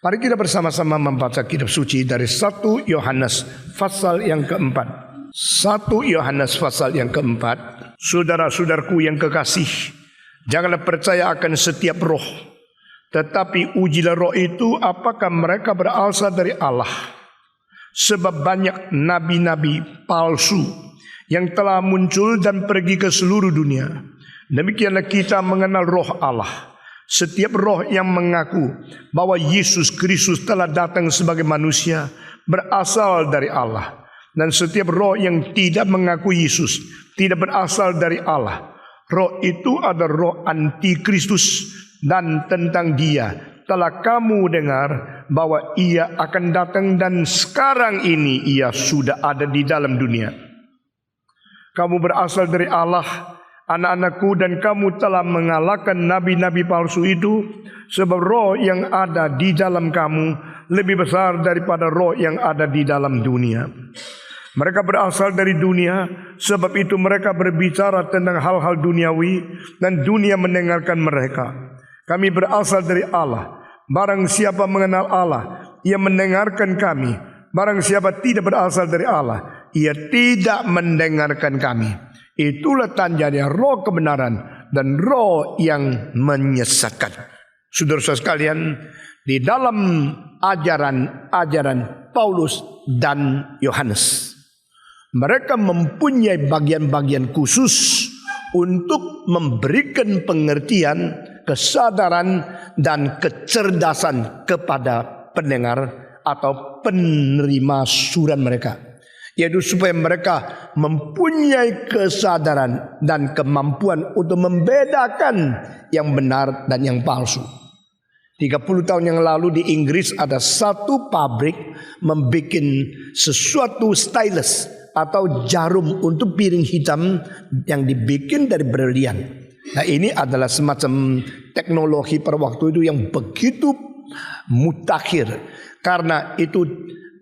Mari kita bersama-sama membaca kitab suci dari 1 Yohanes pasal yang keempat. 1 Yohanes pasal yang keempat. Saudara-saudaraku yang kekasih, janganlah percaya akan setiap roh, tetapi ujilah roh itu apakah mereka berasal dari Allah. Sebab banyak nabi-nabi palsu yang telah muncul dan pergi ke seluruh dunia. Demikianlah kita mengenal roh Allah. Setiap roh yang mengaku bahwa Yesus Kristus telah datang sebagai manusia berasal dari Allah. Dan setiap roh yang tidak mengaku Yesus tidak berasal dari Allah. Roh itu adalah roh antikristus, dan tentang dia telah kamu dengar bahwa ia akan datang dan sekarang ini ia sudah ada di dalam dunia. Kamu berasal dari Allah, anak-anakku, dan kamu telah mengalahkan nabi-nabi palsu itu, sebab roh yang ada di dalam kamu lebih besar daripada roh yang ada di dalam dunia. Mereka berasal dari dunia, sebab itu mereka berbicara tentang hal-hal duniawi dan dunia mendengarkan mereka. Kami berasal dari Allah. Barang siapa mengenal Allah, ia mendengarkan kami. Barang siapa tidak berasal dari Allah, ia tidak mendengarkan kami. Itulah tandanya roh kebenaran dan roh yang menyesatkan. Saudara-saudara sekalian, di dalam ajaran Paulus dan Yohanes, mereka mempunyai bagian-bagian khusus untuk memberikan pengertian, kesadaran, dan kecerdasan kepada pendengar atau penerima surat mereka, yaitu supaya mereka mempunyai kesadaran dan kemampuan untuk membedakan yang benar dan yang palsu. 30 tahun yang lalu di Inggris ada satu pabrik membuat sesuatu stylus atau jarum untuk piring hitam yang dibikin dari berlian. Nah, ini adalah semacam teknologi pada waktu itu yang begitu mutakhir, karena itu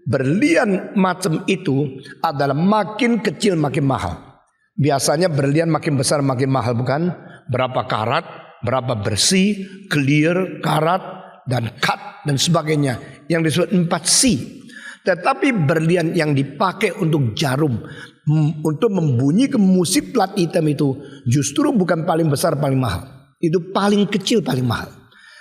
berlian macam itu adalah makin kecil makin mahal. Biasanya berlian makin besar makin mahal, bukan? Berapa karat, berapa bersih, clear, karat, dan cut, dan sebagainya, yang disebut 4C. Tetapi berlian yang dipakai untuk jarum, untuk membunyikan musik plat hitam itu justru bukan paling besar paling mahal. Itu paling kecil paling mahal.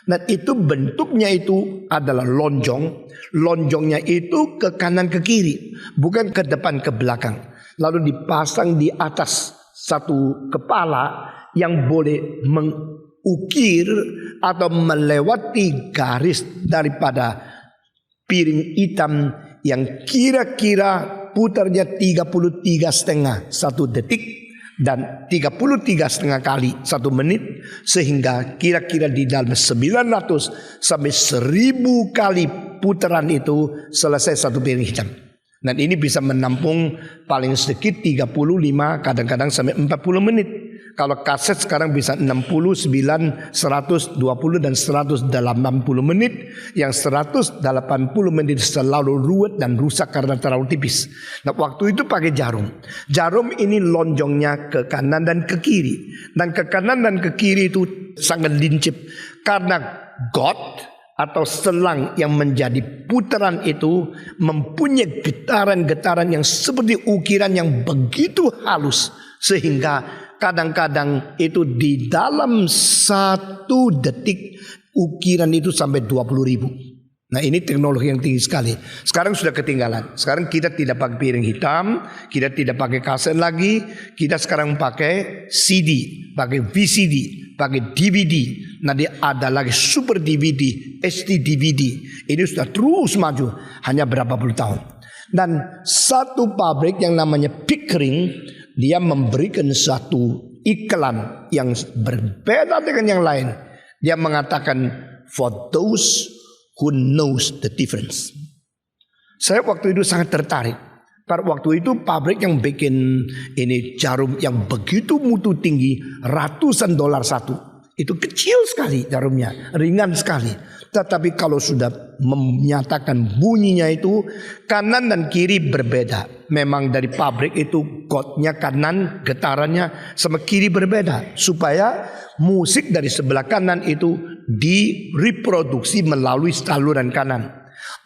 Dan itu bentuknya itu adalah lonjong. Lonjongnya itu ke kanan ke kiri, bukan ke depan ke belakang. Lalu dipasang di atas satu kepala yang boleh mengukir atau melewati garis daripada piring hitam yang kira-kira putarnya 33,5 1 detik dan 33,5 kali 1 menit, sehingga kira-kira di dalam 900 sampai 1000 kali putaran itu selesai satu piring hitam. Dan ini bisa menampung paling sedikit 35, kadang-kadang sampai 40 menit. Kalau kaset sekarang bisa 69, 120 dan 180 menit. Yang 180 menit selalu ruwet dan rusak karena terlalu tipis. Nah, waktu itu pakai jarum. Jarum ini lonjongnya ke kanan dan ke kiri. Dan ke kanan dan ke kiri itu sangat lincip. Karena got atau selang yang menjadi putaran itu mempunyai getaran-getaran yang seperti ukiran yang begitu halus, sehingga kadang-kadang itu di dalam 1 detik ukiran itu sampai 20.000. Nah, ini teknologi yang tinggi sekali. Sekarang sudah ketinggalan. Sekarang kita tidak pakai piring hitam, kita tidak pakai kaset lagi. Kita sekarang pakai CD, pakai VCD, pakai DVD. Nanti ada lagi Super DVD, HD DVD. Ini sudah terus maju hanya berapa puluh tahun. Dan satu pabrik yang namanya Pickering, dia memberikan satu iklan yang berbeda dengan yang lain. Dia mengatakan, for those who knows the difference. Saya waktu itu sangat tertarik. Pada waktu itu pabrik yang bikin ini jarum yang begitu mutu tinggi, ratusan dolar satu. Itu kecil sekali jarumnya, ringan sekali. Tetapi kalau sudah menyatakan bunyinya itu, kanan dan kiri berbeda. Memang dari pabrik itu kotnya kanan, getarannya sama kiri berbeda. Supaya musik dari sebelah kanan itu direproduksi melalui saluran kanan.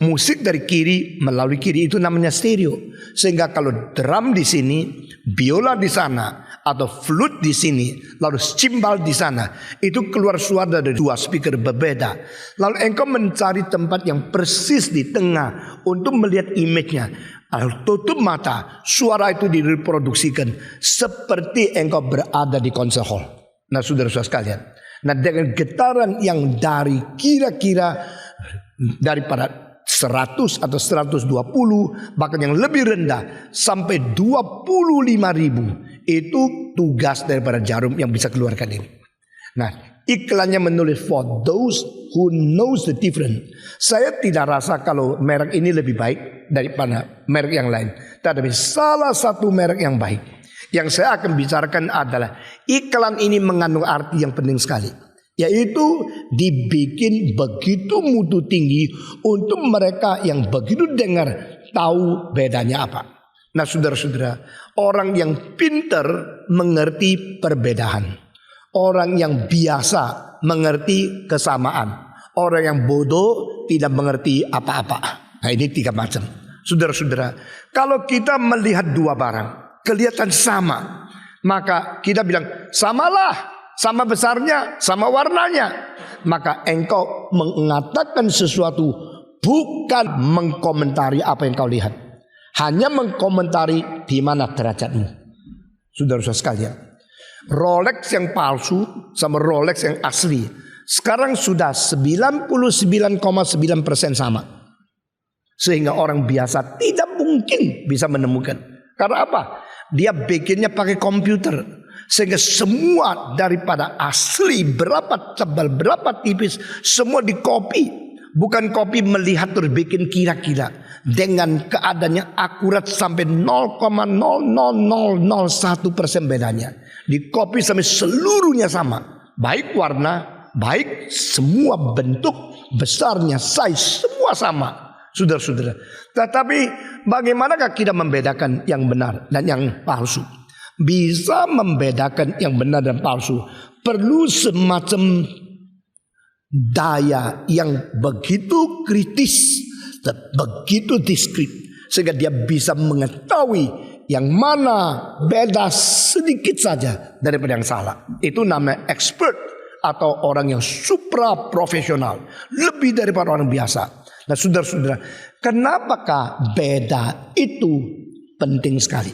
Musik dari kiri melalui kiri, itu namanya stereo. Sehingga kalau drum di sini, biola di sana, atau flute di sini, lalu cimbal di sana, itu keluar suara dari dua speaker berbeda. Lalu engkau mencari tempat yang persis di tengah untuk melihat image-nya. Lalu tutup mata, suara itu direproduksikan seperti engkau berada di konser hall. Nah, saudara-saudara sekalian, nah dengan getaran yang dari kira-kira daripada 100 atau 120, bahkan yang lebih rendah sampai 25.000, itu tugas daripada Jarum yang bisa keluarkan ini. Nah, iklannya menulis for those who knows the difference. Saya tidak rasa kalau merek ini lebih baik daripada merek yang lain. Tetapi salah satu merek yang baik yang saya akan bicarakan adalah iklan ini mengandung arti yang penting sekali, yaitu dibikin begitu mutu tinggi untuk mereka yang begitu dengar tahu bedanya apa. Nah, saudara-saudara, orang yang pintar mengerti perbedaan, orang yang biasa mengerti kesamaan, orang yang bodoh tidak mengerti apa-apa. Nah, ini 3 macam. Saudara-saudara, kalau kita melihat dua barang kelihatan sama, maka kita bilang samalah, sama besarnya, sama warnanya. Maka engkau mengatakan sesuatu, bukan mengkomentari apa yang kau lihat, hanya mengkomentari di mana derajatmu. Saudara-saudara sekalian, Rolex yang palsu sama Rolex yang asli sekarang sudah 99,9% sama. Sehingga orang biasa tidak mungkin bisa menemukan. Karena apa? Dia bikinnya pakai komputer. Sehingga semua daripada asli, berapa tebal, berapa tipis, semua dikopi. Bukan kopi melihat terus bikin kira-kira. Dengan keadaannya akurat sampai 0,00001% bedanya. Dikopi sampai seluruhnya sama. Baik warna, baik semua bentuk, besarnya, size, semua sama. Saudara-saudara, tetapi bagaimanakah kita membedakan yang benar dan yang palsu? Bisa membedakan yang benar dan palsu perlu semacam daya yang begitu kritis dan begitu diskret, sehingga dia bisa mengetahui yang mana beda sedikit saja daripada yang salah. Itu namanya expert atau orang yang supra profesional, lebih daripada orang biasa. Nah, saudara-saudara, kenapakah beda itu penting sekali?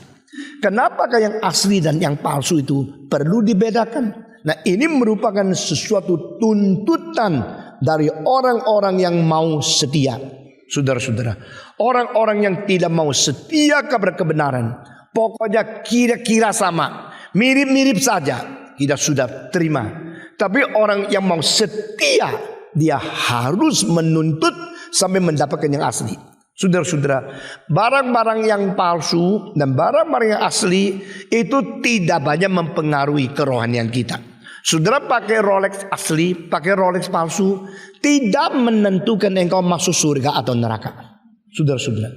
Kenapakah yang asli dan yang palsu itu perlu dibedakan? Nah, ini merupakan sesuatu tuntutan dari orang-orang yang mau setia. Saudara-saudara, orang-orang yang tidak mau setia kepada kebenaran, pokoknya kira-kira sama, mirip-mirip saja, kita sudah terima. Tapi orang yang mau setia, dia harus menuntut sampai mendapatkan yang asli. Saudara-saudara, barang-barang yang palsu dan barang-barang yang asli itu tidak banyak mempengaruhi kerohanian kita. Saudara pakai Rolex asli, pakai Rolex palsu, tidak menentukan engkau masuk surga atau neraka. Saudara-saudara,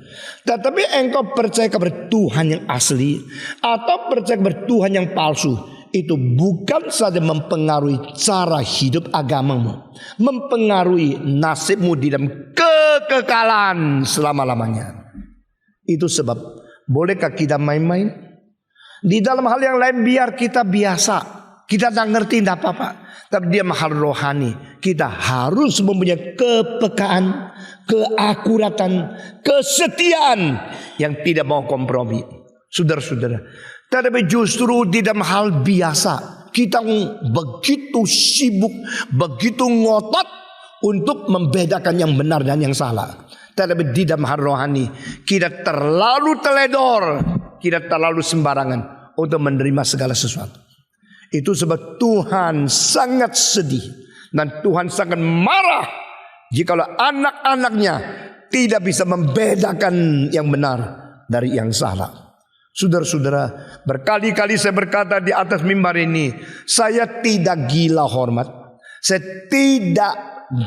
tetapi engkau percaya kepada Tuhan yang asli atau percaya kepada Tuhan yang palsu, itu bukan saja mempengaruhi cara hidup agamamu, mempengaruhi nasibmu di dalam kekekalan selama-lamanya. Itu sebab, bolehkah kita main-main? Di dalam hal yang lain biar kita biasa, kita tak ngerti tidak apa-apa. Tapi dia hal rohani, kita harus mempunyai kepekaan, keakuratan, kesetiaan yang tidak mau kompromi. Saudara-saudara, tetapi justru di dalam hal biasa kita begitu sibuk, begitu ngotot untuk membedakan yang benar dan yang salah. Tetapi di dalam hal rohani kita terlalu teledor, kita terlalu sembarangan untuk menerima segala sesuatu. Itu sebab Tuhan sangat sedih dan Tuhan sangat marah jikalau anak-anaknya tidak bisa membedakan yang benar dari yang salah. Saudara-saudara, berkali-kali saya berkata di atas mimbar ini, saya tidak gila hormat, saya tidak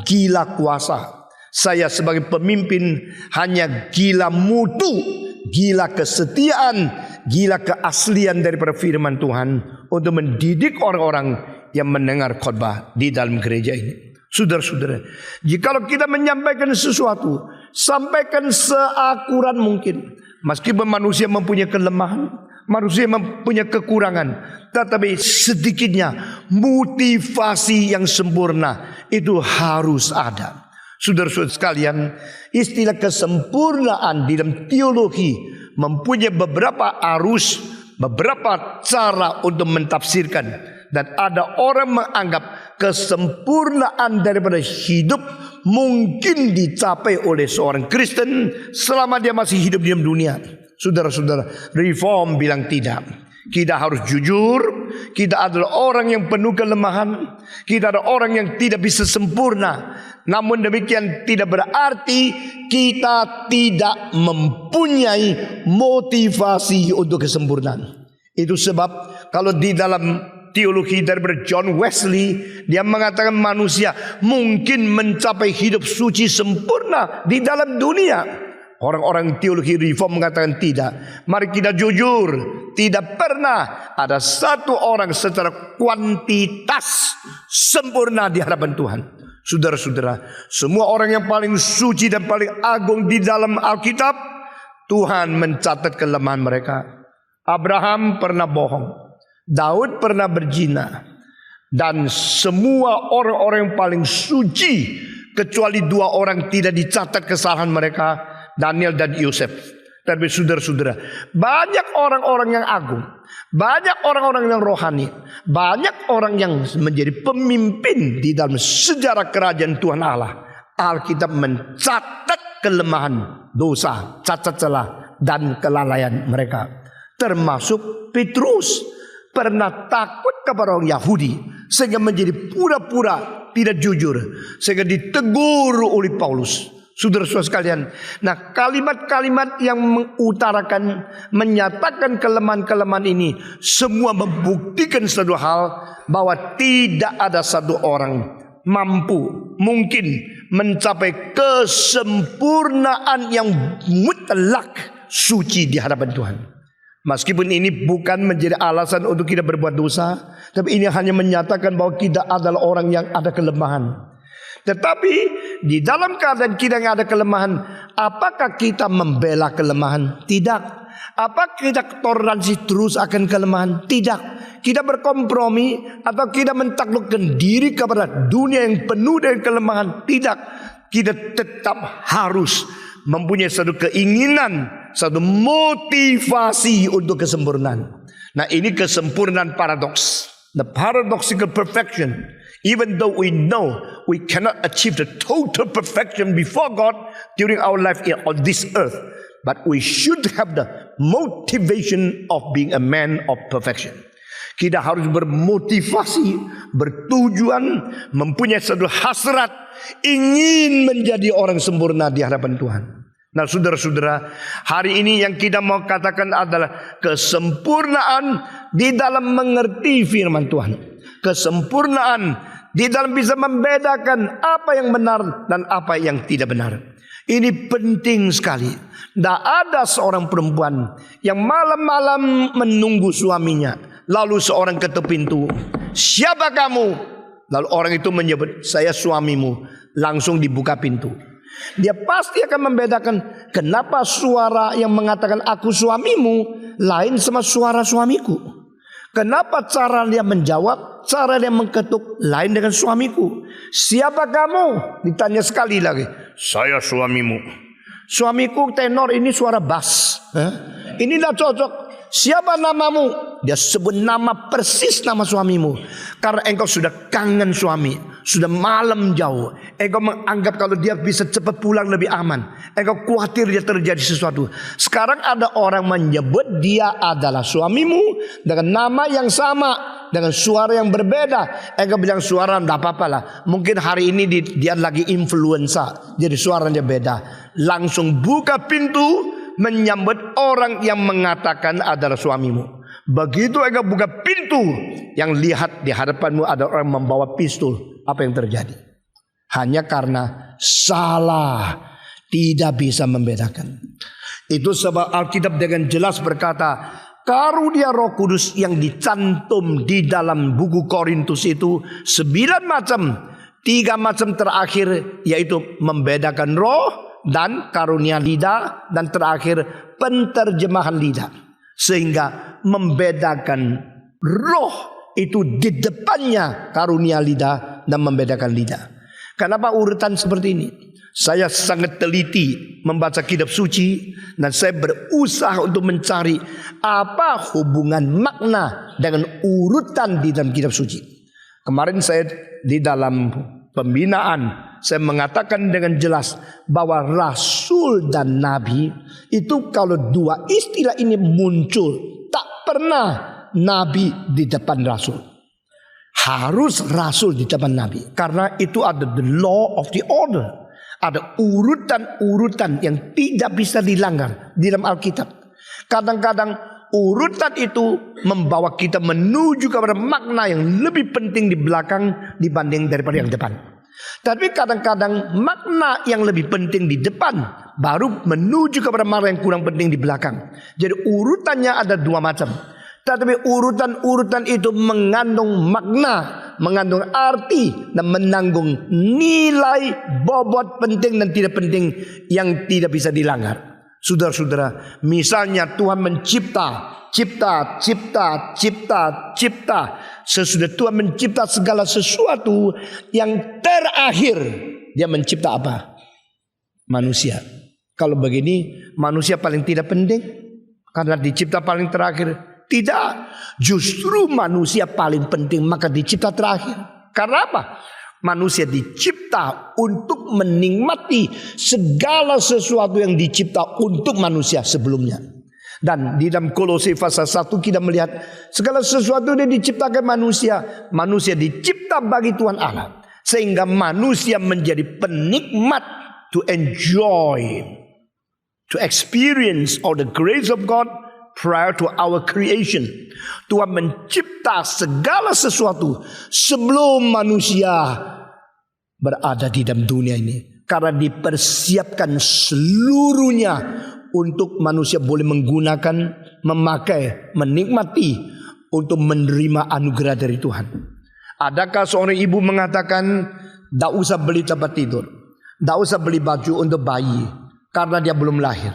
gila kuasa. Saya sebagai pemimpin hanya gila mutu, gila kesetiaan, gila keaslian daripada firman Tuhan untuk mendidik orang-orang yang mendengar khotbah di dalam gereja ini. Saudara-saudara, jikalau kita menyampaikan sesuatu, sampaikan seakurat mungkin. Meskipun manusia mempunyai kelemahan, manusia mempunyai kekurangan, tetapi sedikitnya motivasi yang sempurna itu harus ada. Saudara-saudara sekalian, istilah kesempurnaan di dalam teologi mempunyai beberapa arus, beberapa cara untuk mentafsirkan. Dan ada orang menganggap kesempurnaan daripada hidup mungkin dicapai oleh seorang Kristen selama dia masih hidup di dalam dunia. Saudara-saudara, Reform bilang tidak. Kita harus jujur. Kita adalah orang yang penuh kelemahan. Kita adalah orang yang tidak bisa sempurna. Namun demikian tidak berarti kita tidak mempunyai motivasi untuk kesempurnaan. Itu sebab kalau di dalam teologi daripada John Wesley, dia mengatakan manusia mungkin mencapai hidup suci sempurna di dalam dunia. Orang-orang teologi Reform mengatakan tidak. Mari kita jujur, tidak pernah ada satu orang secara kuantitas sempurna di hadapan Tuhan. Saudara-saudara, semua orang yang paling suci dan paling agung di dalam Alkitab, Tuhan mencatat kelemahan mereka. Abraham pernah bohong, Daud pernah berzina, dan semua orang-orang yang paling suci kecuali dua orang tidak dicatat kesalahan mereka, Daniel dan Yosef. Tapi saudara-saudara, banyak orang-orang yang agung, banyak orang-orang yang rohani, banyak orang yang menjadi pemimpin di dalam sejarah kerajaan Tuhan Allah. Alkitab mencatat kelemahan, dosa, cacat celah, dan kelalaian mereka. Termasuk Petrus pernah takut kepada orang Yahudi sehingga menjadi pura-pura tidak jujur, sehingga ditegur oleh Paulus. Saudara-saudara sekalian, nah kalimat-kalimat yang mengutarakan, menyatakan kelemahan-kelemahan ini semua membuktikan satu hal, bahwa tidak ada satu orang mampu mungkin mencapai kesempurnaan yang mutlak suci di hadapan Tuhan. Meskipun ini bukan menjadi alasan untuk kita berbuat dosa, tapi ini hanya menyatakan bahwa kita adalah orang yang ada kelemahan. Tetapi di dalam keadaan kita yang ada kelemahan, apakah kita membela kelemahan? Tidak. Apakah kita toleransi terus akan kelemahan? Tidak. Kita berkompromi atau kita mentaklukkan diri kepada dunia yang penuh dengan kelemahan? Tidak. Kita tetap harus mempunyai satu keinginan, satu motivasi untuk kesempurnaan. Nah, ini kesempurnaan paradoks. The paradoxical perfection. Even though we know we cannot achieve the total perfection before God during our life on this earth, but we should have the motivation of being a man of perfection. Kita harus bermotivasi, bertujuan, mempunyai satu hasrat, ingin menjadi orang sempurna di hadapan Tuhan. Nah, saudara-saudara, hari ini yang kita mau katakan adalah kesempurnaan di dalam mengerti firman Tuhan. Kesempurnaan di dalam bisa membedakan apa yang benar dan apa yang tidak benar. Ini penting sekali. Tidak ada seorang perempuan yang malam-malam menunggu suaminya, lalu seorang ketuk pintu, "Siapa kamu?" Lalu orang itu menyebut, "Saya suamimu." Langsung dibuka pintu. Dia pasti akan membedakan kenapa suara yang mengatakan "aku suamimu" lain sama suara suamiku. Kenapa cara dia menjawab, cara dia mengketuk lain dengan suamiku. "Siapa kamu?" Ditanya sekali lagi, "Saya suamimu." Suamiku tenor, ini suara bass. Ini tidak cocok. "Siapa namamu?" Dia sebut nama persis nama suamimu. Karena engkau sudah kangen suami, sudah malam jauh, engkau menganggap kalau dia bisa cepat pulang lebih aman, engkau khawatir dia terjadi sesuatu. Sekarang ada orang menyebut dia adalah suamimu dengan nama yang sama, dengan suara yang berbeda. Engkau bilang suara tidak apa-apa lah, mungkin hari ini dia lagi influenza, jadi suaranya beda. Langsung buka pintu menyambut orang yang mengatakan adalah suamimu. Begitu engkau buka pintu, yang lihat di hadapanmu ada orang membawa pistol. Apa yang terjadi? Hanya karena salah, tidak bisa membedakan. Itu sebab Alkitab dengan jelas berkata, karunia Roh Kudus yang dicantum di dalam buku Korintus itu 9 macam 3 macam terakhir yaitu membedakan roh dan karunia lidah, dan terakhir penterjemahan lidah. Sehingga membedakan roh itu di depannya karunia lidah dan membedakan lidah. Kenapa urutan seperti ini? Saya sangat teliti membaca kitab suci dan saya berusaha untuk mencari apa hubungan makna dengan urutan di dalam kitab suci. Kemarin saya di dalam pembinaan saya mengatakan dengan jelas bahwa rasul dan nabi itu kalau dua istilah ini muncul, tak pernah nabi di depan rasul. Harus rasul di depan nabi, karena itu ada the law of the order. Ada urutan-urutan yang tidak bisa dilanggar di dalam Alkitab. Kadang-kadang urutan itu membawa kita menuju kepada makna yang lebih penting di belakang dibanding daripada yang depan. Tapi kadang-kadang makna yang lebih penting di depan baru menuju kepada makna yang kurang penting di belakang. Jadi urutannya ada 2 macam. Tetapi urutan-urutan itu mengandung makna, mengandung arti, dan menanggung nilai bobot penting dan tidak penting yang tidak bisa dilanggar. Saudara-saudara, misalnya Tuhan mencipta, cipta. Sesudah Tuhan mencipta segala sesuatu, yang terakhir Dia mencipta apa? Manusia. Kalau begini, manusia paling tidak penting karena dicipta paling terakhir. Tidak, justru manusia paling penting maka dicipta terakhir. Karena apa? Manusia dicipta untuk menikmati segala sesuatu yang dicipta untuk manusia sebelumnya. Dan di dalam Kolose pasal 1 kita melihat segala sesuatu yang diciptakan manusia. Manusia dicipta bagi Tuhan Allah, sehingga manusia menjadi penikmat, to enjoy, to experience all the grace of God prior to our creation. Tuhan mencipta segala sesuatu sebelum manusia berada di dalam dunia ini, karena dipersiapkan seluruhnya untuk manusia boleh menggunakan, memakai, menikmati, untuk menerima anugerah dari Tuhan. Adakah seorang ibu mengatakan, tidak usah beli tempat tidur, tidak usah beli baju untuk bayi karena dia belum lahir?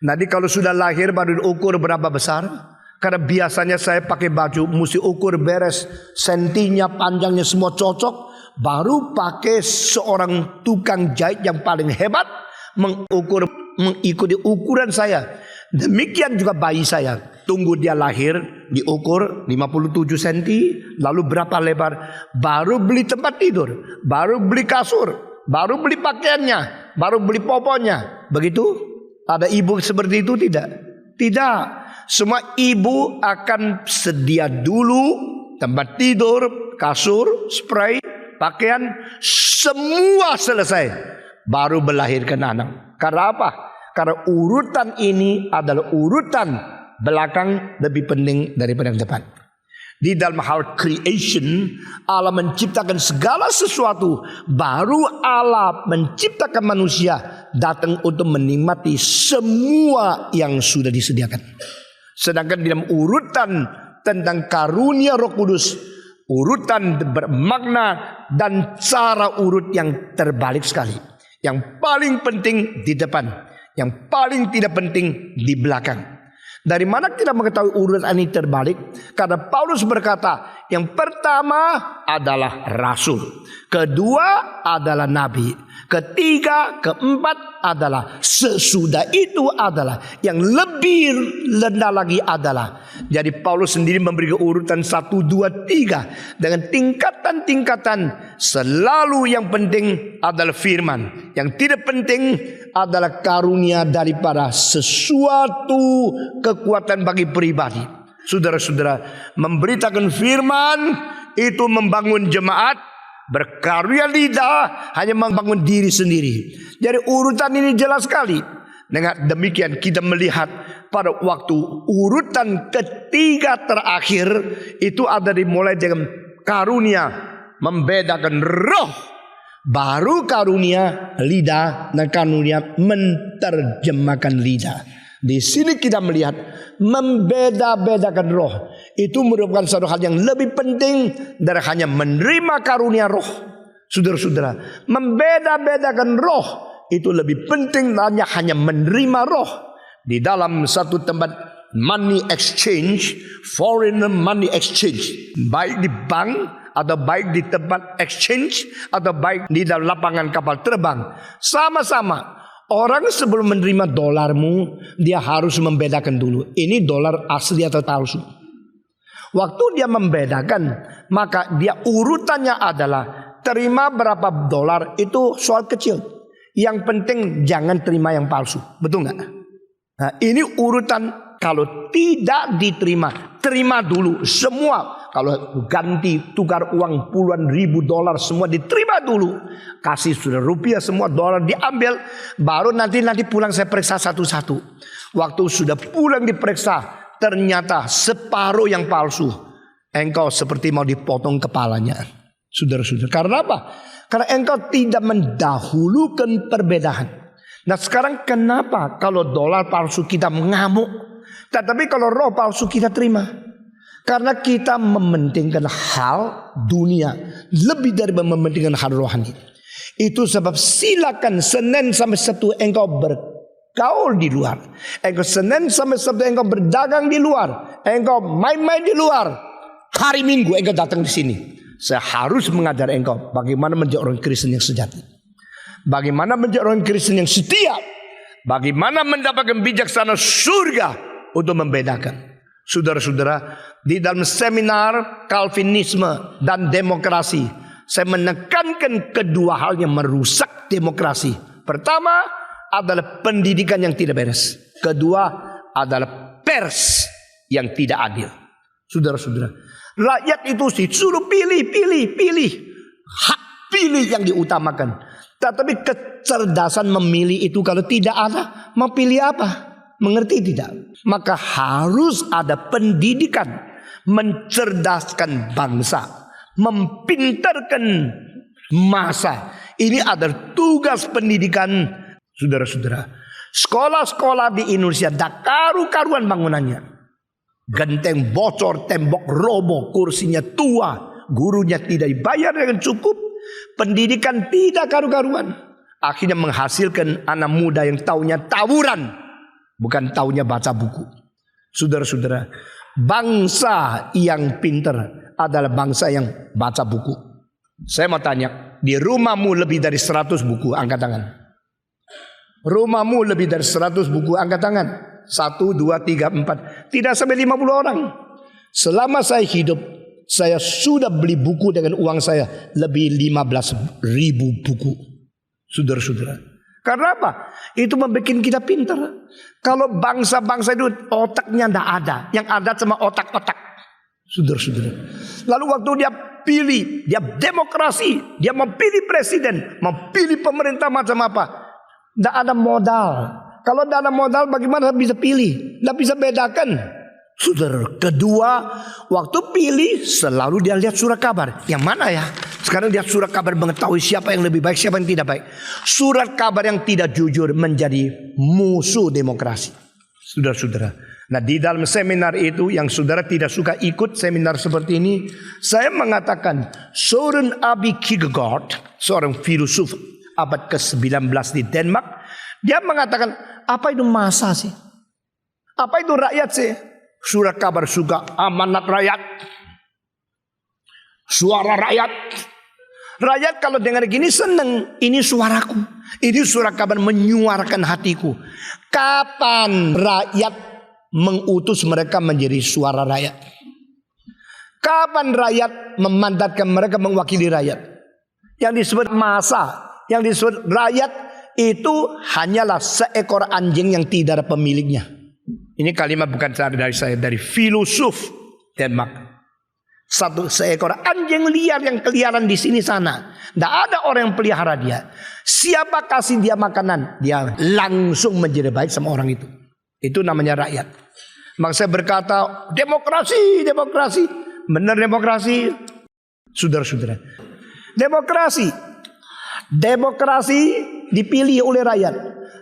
Nanti kalau sudah lahir baru diukur berapa besar. Karena biasanya saya pakai baju mesti ukur beres, sentinya, panjangnya semua cocok, baru pakai seorang tukang jahit yang paling hebat mengikuti ukuran saya. Demikian juga bayi saya. Tunggu dia lahir, diukur 57 cm, lalu berapa lebar, baru beli tempat tidur, baru beli kasur, baru beli pakaiannya, baru beli popoknya. Begitu? Ada ibu seperti itu tidak? Tidak. Semua ibu akan sedia dulu tempat tidur, kasur, spray, pakaian, semua selesai, baru melahirkan anak. Karena apa? Karena urutan ini adalah urutan belakang lebih penting daripada yang depan. Di dalam hal creation, Allah menciptakan segala sesuatu. Baru Allah menciptakan manusia datang untuk menikmati semua yang sudah disediakan. Sedangkan dalam urutan tentang karunia Roh Kudus, urutan bermakna dan cara urut yang terbalik sekali. Yang paling penting di depan, yang paling tidak penting di belakang. Dari mana kita mengetahui urutan ini terbalik? Karena Paulus berkata, yang pertama adalah rasul, kedua adalah nabi, ketiga, keempat adalah sesudah itu adalah yang lebih rendah lagi adalah. Jadi Paulus sendiri memberi urutan 1, 2, 3 dengan tingkatan-tingkatan. Selalu yang penting adalah firman, yang tidak penting adalah karunia daripada sesuatu kekuatan bagi pribadi. Saudara-saudara, memberitakan firman itu membangun jemaat, berkarunia lidah hanya membangun diri sendiri. Jadi urutan ini jelas sekali. Dengan demikian kita melihat pada waktu urutan ketiga terakhir itu ada dimulai dengan karunia membedakan roh, baru karunia lidah, dan karunia menerjemahkan lidah. Di sini kita melihat membeda-bedakan roh itu merupakan satu hal yang lebih penting dari hanya menerima karunia roh, Saudara-saudara, membeda-bedakan roh itu lebih penting hanya menerima roh. Di dalam satu tempat money exchange, foreign money exchange, baik di bank atau baik di tempat exchange atau baik di dalam lapangan kapal terbang, sama-sama orang sebelum menerima dolarmu, dia harus membedakan dulu ini dolar asli atau palsu. Waktu dia membedakan, maka dia urutannya adalah terima berapa dolar itu soal kecil. Yang penting jangan terima yang palsu, betul nggak? Nah, ini urutan. Kalau tidak diterima, terima dulu semua. Kalau ganti tukar uang puluhan ribu dolar semua diterima dulu. Kasih sudah rupiah semua dolar diambil. Baru nanti pulang saya periksa satu-satu. Waktu sudah pulang diperiksa, ternyata separuh yang palsu. Engkau seperti mau dipotong kepalanya. Saudara-saudara, karena apa? Karena engkau tidak mendahulukan perbedaan. Nah sekarang kenapa kalau dolar palsu kita mengamuk? Tetapi kalau roh palsu kita terima. Karena kita mementingkan hal dunia lebih dari mementingkan hal rohani. Itu sebab silakan Senin sampai Sabtu engkau bergaul di luar. Engkau Senin sampai Sabtu engkau berdagang di luar. Engkau main-main di luar. Hari Minggu engkau datang di sini. Saya harus mengajar engkau bagaimana menjadi orang Kristen yang sejati. Bagaimana menjadi orang Kristen yang setia. Bagaimana mendapatkan bijaksana surga. Untuk membedakan. Saudara-saudara, di dalam seminar Calvinisme dan demokrasi, saya menekankan kedua hal yang merusak demokrasi. Pertama adalah pendidikan yang tidak beres. Kedua adalah pers yang tidak adil. Saudara-saudara, rakyat itu disuruh pilih. Hak pilih yang diutamakan. Tetapi kecerdasan memilih itu kalau tidak ada, mau pilih apa? Mengerti tidak? Maka harus ada pendidikan, mencerdaskan bangsa, mempintarkan masa. Ini adalah tugas pendidikan, saudara-saudara. Sekolah-sekolah di Indonesia tak karu-karuan bangunannya. Genteng bocor, tembok roboh, kursinya tua, gurunya tidak dibayar dengan cukup, pendidikan tidak karu-karuan. Akhirnya menghasilkan anak muda yang taunya tawuran. Bukan taunya baca buku. Saudara-saudara, bangsa yang pintar adalah bangsa yang baca buku. Saya mau tanya, di rumahmu lebih dari 100 buku, angkat tangan. Rumahmu lebih dari 100 buku, angkat tangan. 1, 2, 3, 4. Tidak sampai 50 orang. Selama saya hidup, saya sudah beli buku dengan uang saya lebih 15.000 buku. Saudara-saudara. Karena apa? Itu membuat kita pintar. Kalau bangsa-bangsa itu otaknya tidak ada. Yang ada cuma otak-otak. Saudara-saudara. Lalu waktu dia pilih, dia demokrasi, dia mau pilih presiden, mau pilih pemerintah macam apa, tidak ada modal. Kalau tidak ada modal bagaimana bisa pilih? Tidak bisa bedakan. Saudara, kedua, waktu pilih selalu dia lihat surat kabar. Yang mana ya? Sekarang dia surat kabar mengetahui siapa yang lebih baik, siapa yang tidak baik. Surat kabar yang tidak jujur menjadi musuh demokrasi. Saudara-saudara. Nah di dalam seminar itu yang saudara tidak suka ikut seminar seperti ini, saya mengatakan Søren Abi Kierkegaard, seorang filosof abad ke-19 di Denmark, dia mengatakan apa itu massa sih? Apa itu rakyat sih? Surat kabar suka amanat rakyat, suara rakyat. Rakyat kalau dengar gini senang. Ini suaraku. Ini surat kabar menyuarakan hatiku. Kapan rakyat mengutus mereka menjadi suara rakyat? Kapan rakyat memandatkan mereka mewakili rakyat? Yang disebut massa, yang disebut rakyat itu hanyalah seekor anjing yang tidak ada pemiliknya. Ini kalimat bukan dari saya, dari filosof Denmark. Seekor anjing liar yang keliaran di sini sana. Tidak ada orang yang pelihara dia. Siapa kasih dia makanan, dia langsung menjadi baik sama orang itu. Itu namanya rakyat. Maka saya berkata demokrasi, demokrasi. Benar demokrasi, saudara-saudara. Demokrasi dipilih oleh rakyat.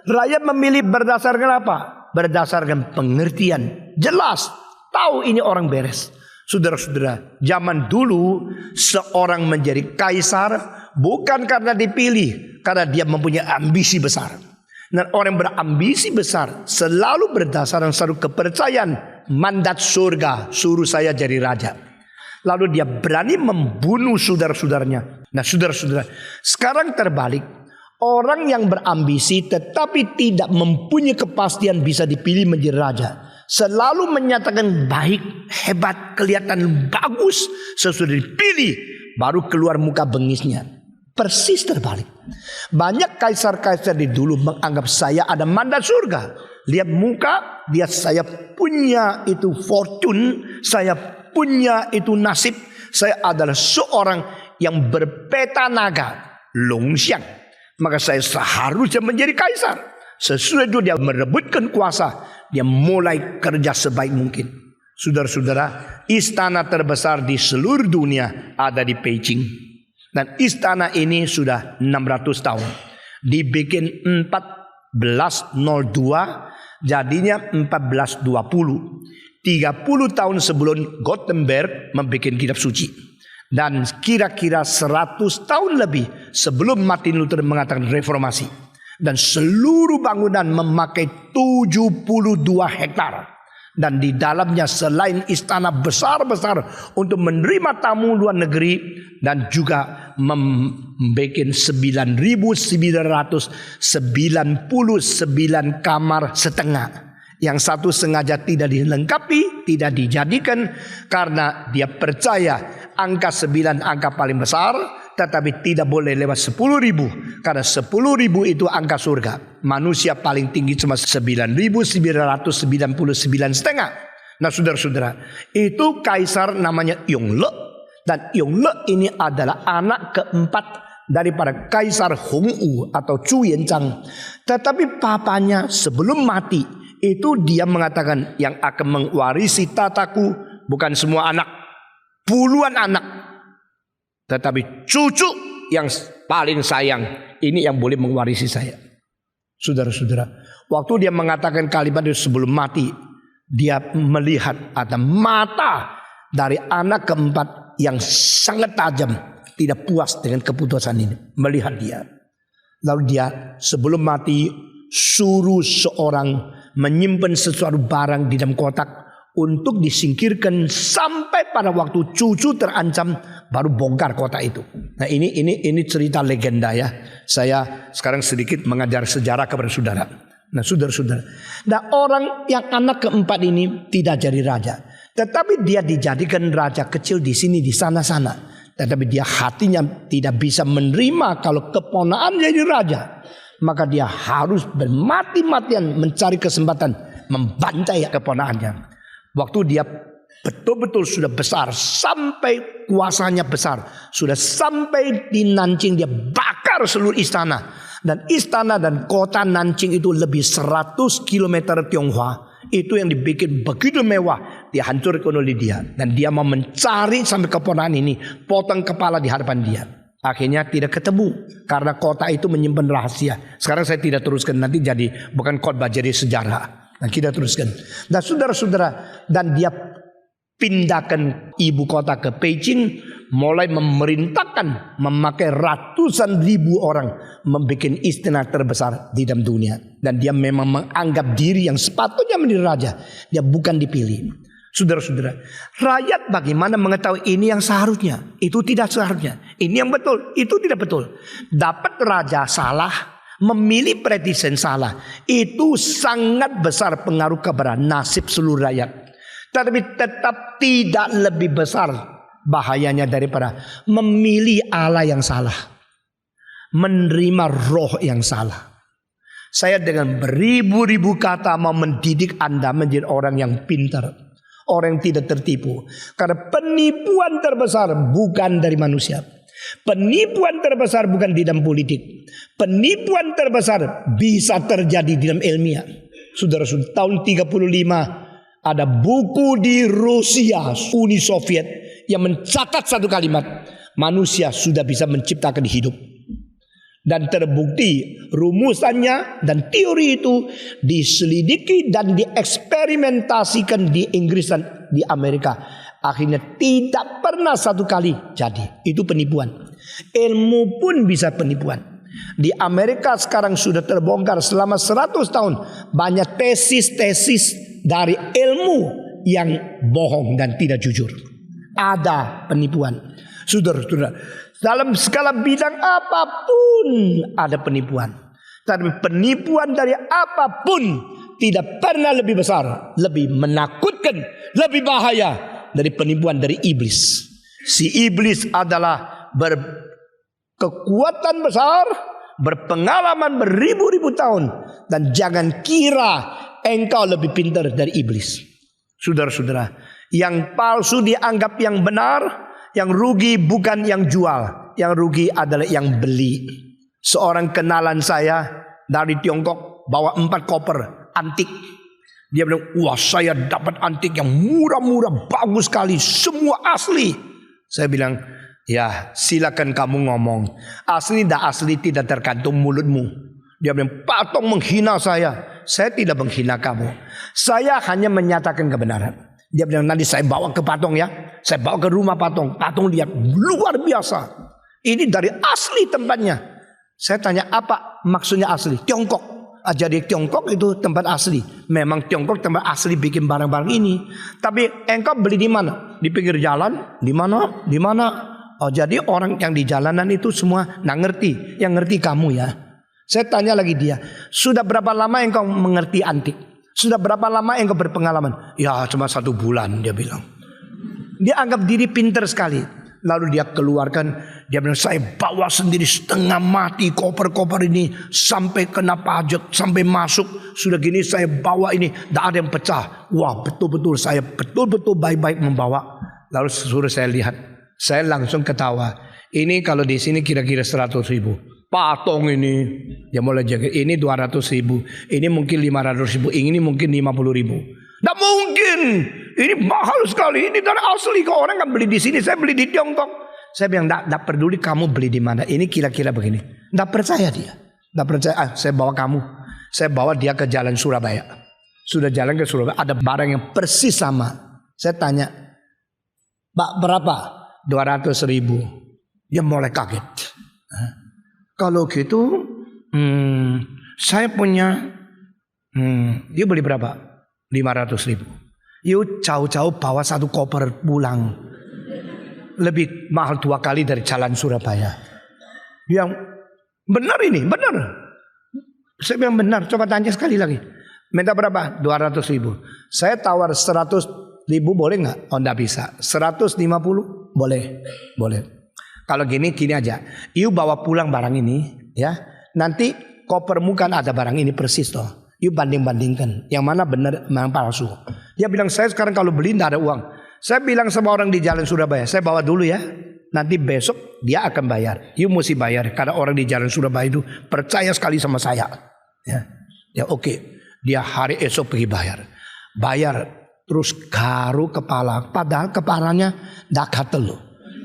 Rakyat memilih berdasarkan apa? Berdasarkan pengertian. Jelas, tahu ini orang beres. Saudara-saudara, zaman dulu seorang menjadi kaisar bukan karena dipilih, karena dia mempunyai ambisi besar. Dan orang yang berambisi besar selalu berdasarkan satu kepercayaan, mandat surga, suruh saya jadi raja. Lalu dia berani membunuh saudara-saudaranya. Nah saudara-saudara, sekarang terbalik. Orang yang berambisi tetapi tidak mempunyai kepastian bisa dipilih menjadi raja, selalu menyatakan baik, hebat, kelihatan bagus. Sesudah dipilih baru keluar muka bengisnya. Persis terbalik. Banyak kaisar-kaisar di dulu menganggap saya ada mandat surga. Lihat muka, lihat saya punya itu fortune, saya punya itu nasib. Saya adalah seorang yang berpeta naga, Longxiang. Maka saya seharusnya menjadi kaisar. Sesudah itu dia merebutkan kuasa. Dia mulai kerja sebaik mungkin. Saudara-saudara, istana terbesar di seluruh dunia ada di Beijing. Dan istana ini sudah 600 tahun. Dibikin 1402, jadinya 1420. 30 tahun sebelum Gutenberg membuat kitab suci. Dan kira-kira 100 tahun lebih sebelum Martin Luther mengatakan reformasi. Dan seluruh bangunan memakai 72 hektar. Dan di dalamnya selain istana besar-besar untuk menerima tamu luar negeri, dan juga membuat 9.999 kamar setengah. Yang satu sengaja tidak dilengkapi, tidak dijadikan, karena dia percaya angka 9 angka paling besar, tetapi tidak boleh lewat 10.000, karena 10.000 itu angka surga. Manusia paling tinggi cuma 9.999 setengah. Nah saudara-saudara, itu kaisar namanya Yongle. Dan Yongle ini adalah anak keempat daripada Kaisar Hongwu atau Chu Yanzhang. Tetapi papanya sebelum mati, itu dia mengatakan yang akan mewarisi tataku bukan semua anak, puluhan anak, tetapi cucu yang paling sayang ini yang boleh mewarisi saya. Saudara-saudara, waktu dia mengatakan kalimat itu sebelum mati, dia melihat ada mata dari anak keempat yang sangat tajam, tidak puas dengan keputusan ini, melihat dia. Lalu dia sebelum mati suruh seorang menyimpan sesuatu barang di dalam kotak untuk disingkirkan sampai pada waktu cucu terancam baru bongkar kotak itu. Nah ini cerita legenda ya. Saya sekarang sedikit mengajar sejarah kepada saudara. Nah saudara-saudara, nah orang yang anak keempat ini tidak jadi raja, tetapi dia dijadikan raja kecil di sini di sana-sana. Tetapi dia hatinya tidak bisa menerima kalau keponakan jadi raja. Maka dia harus bermati-matian mencari kesempatan membantai keponakannya. Waktu dia betul-betul sudah besar, sampai kuasanya besar, sudah sampai di Nanjing, dia bakar seluruh istana. Dan istana dan kota Nanjing itu lebih 100 km Tionghoa. Itu yang dibikin begitu mewah, dihancurkan oleh dia. Dan dia mau mencari sampai keponakan ini, potong kepala di hadapan dia. Akhirnya tidak ketemu karena kota itu menyimpan rahasia. Sekarang saya tidak teruskan, nanti jadi bukan khotbah, jadi sejarah. Nah kita teruskan. Dan saudara-saudara, dan dia pindahkan ibu kota ke Beijing, mulai memerintahkan memakai ratusan ribu orang membuat istana terbesar di dalam dunia. Dan dia memang menganggap diri yang sepatutnya menjadi raja. Dia bukan dipilih. Saudara-saudara, rakyat bagaimana mengetahui ini yang seharusnya, itu tidak seharusnya. Ini yang betul, itu tidak betul. Dapat raja salah, memilih presiden salah, itu sangat besar pengaruh kepada nasib seluruh rakyat. Tetapi tetap tidak lebih besar bahayanya daripada memilih Allah yang salah, menerima roh yang salah. Saya dengan beribu-ribu kata mau mendidik Anda menjadi orang yang pintar, orang yang tidak tertipu. Karena penipuan terbesar bukan dari manusia. Penipuan terbesar bukan di dalam politik. Penipuan terbesar bisa terjadi di dalam ilmiah. Saudara-saudara, tahun 35 ada buku di Rusia, Uni Soviet, yang mencatat satu kalimat, manusia sudah bisa menciptakan hidup. Dan terbukti rumusannya dan teori itu diselidiki dan dieksperimentasikan di Inggris dan di Amerika. Akhirnya tidak pernah satu kali jadi. Itu penipuan. Ilmu pun bisa penipuan. Di Amerika sekarang sudah terbongkar selama 100 tahun banyak tesis-tesis dari ilmu yang bohong dan tidak jujur. Ada penipuan. Saudara-saudara, dalam skala bidang apapun ada penipuan. Tapi penipuan dari apapun tidak pernah lebih besar, lebih menakutkan, lebih bahaya dari penipuan dari iblis. Si iblis adalah berkekuatan besar, berpengalaman beribu-ribu tahun, dan jangan kira engkau lebih pintar dari iblis. Saudara-saudara, yang palsu dianggap yang benar, yang rugi bukan yang jual, yang rugi adalah yang beli. Seorang kenalan saya dari Tiongkok bawa 4 koper antik. Dia bilang, wah saya dapat antik yang murah-murah, bagus sekali, semua asli. Saya bilang, ya silakan kamu ngomong. Asli dan asli tidak tergantung mulutmu. Dia bilang, Pak Tong menghina saya. Saya tidak menghina kamu. Saya hanya menyatakan kebenaran. Dia bilang, nanti saya bawa ke Pak Tong ya. Saya bawa ke rumah Pak Tong. Pak Tong lihat, luar biasa. Ini dari asli tempatnya. Saya tanya, apa maksudnya asli? Tiongkok. Jadi Tiongkok itu tempat asli. Memang Tiongkok tempat asli bikin barang-barang ini. Tapi engkau beli di mana? Di pinggir jalan? Di mana? Di mana? Oh, jadi orang yang di jalanan itu semua nggak ngerti. Yang ngerti kamu ya. Saya tanya lagi dia, sudah berapa lama engkau mengerti antik? Sudah berapa lama engkau berpengalaman? Ya cuma 1 bulan, dia bilang. Dia anggap diri pintar sekali. Lalu dia keluarkan, dia bilang, saya bawa sendiri setengah mati koper-koper ini sampai kena pajak, sampai masuk. Sudah gini saya bawa ini, tidak ada yang pecah. Wah betul-betul saya betul-betul baik-baik membawa. Lalu suruh saya lihat, saya langsung ketawa. Ini kalau di sini kira-kira 100.000. Patong ini, dia mulai jaga. Ini 200.000, ini mungkin 500.000, ini mungkin 50.000. Tidak mungkin, ini mahal sekali. Ini dari asli, kok orang kan beli di sini, saya beli di Tiongkok. Saya bilang, tidak peduli kamu beli di mana. Ini kira-kira begini. Tidak percaya dia, tidak percaya. Saya bawa kamu, saya bawa dia ke jalan Surabaya. Sudah jalan ke Surabaya, ada barang yang persis sama. Saya tanya, Pak berapa? 200.000. Dia mulai kaget. Kalau gitu, saya punya, dia beli berapa? 500.000. Yuk jauh-jauh bawa 1 koper pulang. Lebih mahal 2 kali dari jalan Surabaya. Dia benar ini, benar. Saya bilang benar, coba tanya sekali lagi. Minta berapa? 200.000. Saya tawar 100.000 boleh nggak? Oh enggak bisa. 150 boleh, boleh. Kalau gini aja. Yuk bawa pulang barang ini, ya. Nanti kopermu kan ada barang ini persis toh. Yuk banding-bandingkan. Yang mana benar, mana palsu. Dia bilang, saya sekarang kalau beli tidak ada uang. Saya bilang sama orang di jalan Surabaya, saya bawa dulu ya. Nanti besok dia akan bayar. Yuk mesti bayar. Karena orang di jalan Surabaya itu percaya sekali sama saya. Ya oke. Dia hari esok pergi bayar. Bayar. Terus garu kepala. Padahal kepalanya tidak gatel loh.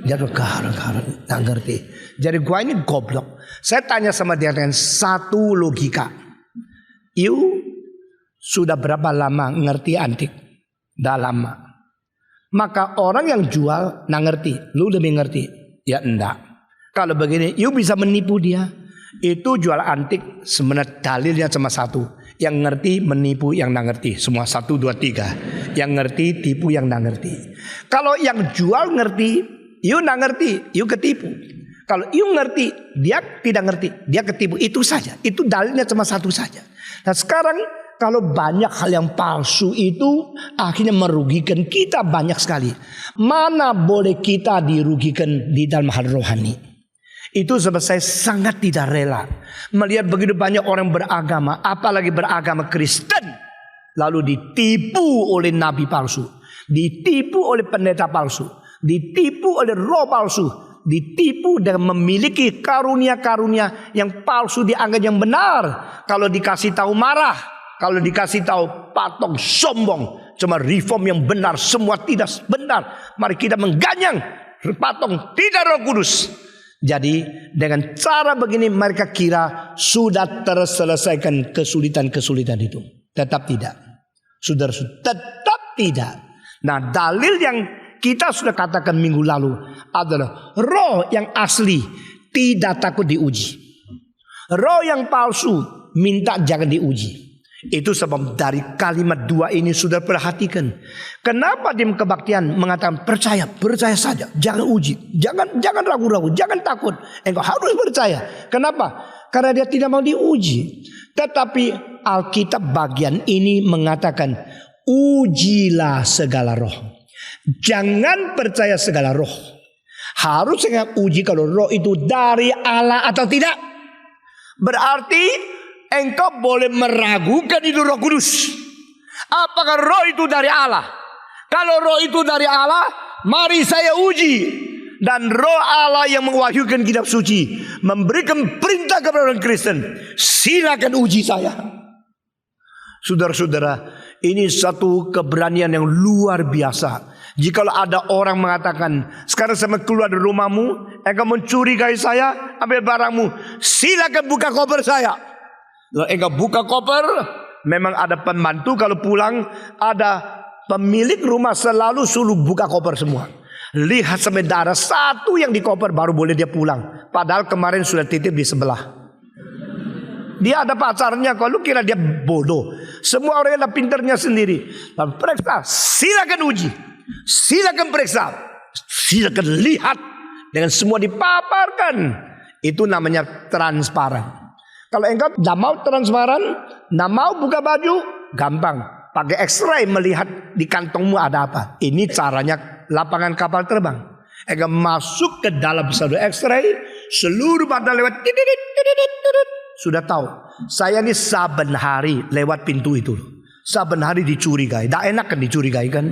Dia tuh garu. Tidak ngerti. Jadi gua ini goblok. Saya tanya sama dia dengan satu logika. You sudah berapa lama ngerti antik? Dah lama. Maka orang yang jual nggak ngerti. Lu lebih ngerti? Ya enggak. Kalau begini, you bisa menipu dia. Itu jual antik sebenarnya dalilnya cuma satu. Yang ngerti menipu yang nggak ngerti. Semua 1, 2, 3. Yang ngerti tipu yang nggak ngerti. Kalau yang jual ngerti, you nggak ngerti, you ketipu. Kalau you ngerti, dia tidak ngerti, dia ketipu. Itu saja. Itu dalilnya cuma satu saja. Nah sekarang kalau banyak hal yang palsu itu akhirnya merugikan kita banyak sekali. Mana boleh kita dirugikan di dalam hal rohani. Itu sebab saya sangat tidak rela melihat begitu banyak orang beragama, apalagi beragama Kristen, lalu ditipu oleh nabi palsu, ditipu oleh pendeta palsu, ditipu oleh roh palsu, ditipu dengan memiliki karunia-karunia yang palsu dianggap yang benar. Kalau dikasih tahu marah, kalau dikasih tahu patok sombong. Cuma reform yang benar, semua tidak benar. Mari kita mengganyang patung tidak Roh Kudus. Jadi dengan cara begini mereka kira sudah terselesaikan kesulitan-kesulitan itu. Tetap tidak. Saudara, tetap tidak. Nah dalil yang kita sudah katakan minggu lalu adalah roh yang asli tidak takut diuji. Roh yang palsu minta jangan diuji. Itu sebab dari kalimat dua ini sudah perhatikan. Kenapa di kebaktian mengatakan percaya saja, jangan uji, jangan ragu-ragu, jangan takut. Engkau harus percaya. Kenapa? Karena dia tidak mau diuji. Tetapi Alkitab bagian ini mengatakan ujilah segala roh. Jangan percaya segala roh. Harus saya uji kalau roh itu dari Allah atau tidak. Berarti engkau boleh meragukan itu Roh Kudus. Apakah roh itu dari Allah? Kalau roh itu dari Allah, mari saya uji. Dan roh Allah yang mewahyukan kitab suci memberikan perintah kepada orang Kristen, silakan uji saya. Saudara-saudara, ini satu keberanian yang luar biasa. Jikalau ada orang mengatakan, sekarang saya keluar dari rumahmu, engkau mencurigai saya, ambil barangmu, silakan buka koper saya. Lalu engkau buka koper, memang ada pembantu kalau pulang, ada pemilik rumah selalu suruh buka koper semua. Lihat sampai darah satu yang di koper baru boleh dia pulang. Padahal kemarin sudah titip di sebelah. Dia ada pacarnya, kalau kira dia bodoh. Semua orang ada pinternya sendiri. Lalu periksa, silakan uji, silakan periksa, silakan lihat, dengan semua dipaparkan. Itu namanya transparan. Kalau engkau tidak mau transparan, tidak mau buka baju, gampang. Pakai X-ray melihat di kantongmu ada apa. Ini caranya lapangan kapal terbang. Engkau masuk ke dalam satu X-ray, seluruh badan lewat sudah tahu. Saya ini saben hari lewat pintu itu. Saben hari dicurigai. Tidak enak kan dicurigai kan.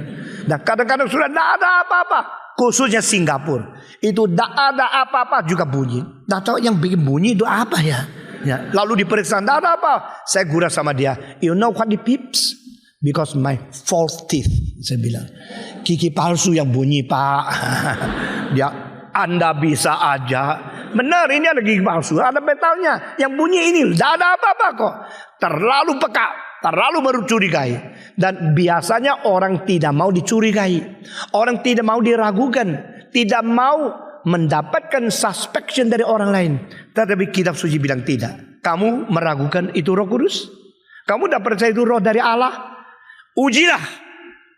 Nah kadang-kadang sudah tidak ada apa-apa. Khususnya Singapura. Itu tidak ada apa-apa juga bunyi. Tidak tahu yang bikin bunyi itu apa ya. Ya, lalu diperiksa, tidak ada apa. Saya gurau sama dia. You know what it beeps? Because my false teeth. Saya bilang, gigi palsu yang bunyi pak. Dia, Anda bisa aja. Benar, ini ada gigi palsu, ada metalnya. Yang bunyi ini, tidak ada apa-apa kok. Terlalu peka, terlalu mencurigai. Dan biasanya orang tidak mau dicurigai. Orang tidak mau diragukan. Tidak mau mendapatkan suspicion dari orang lain. Tetapi kitab suci bilang tidak. Kamu meragukan itu Roh Kudus? Kamu tidak percaya itu roh dari Allah? Ujilah.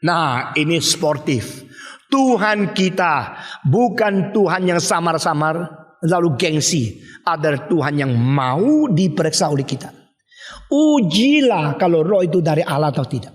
Nah ini sportif. Tuhan kita bukan Tuhan yang samar-samar lalu gengsi. Ada Tuhan yang mau diperiksa oleh kita. Ujilah kalau roh itu dari Allah atau tidak.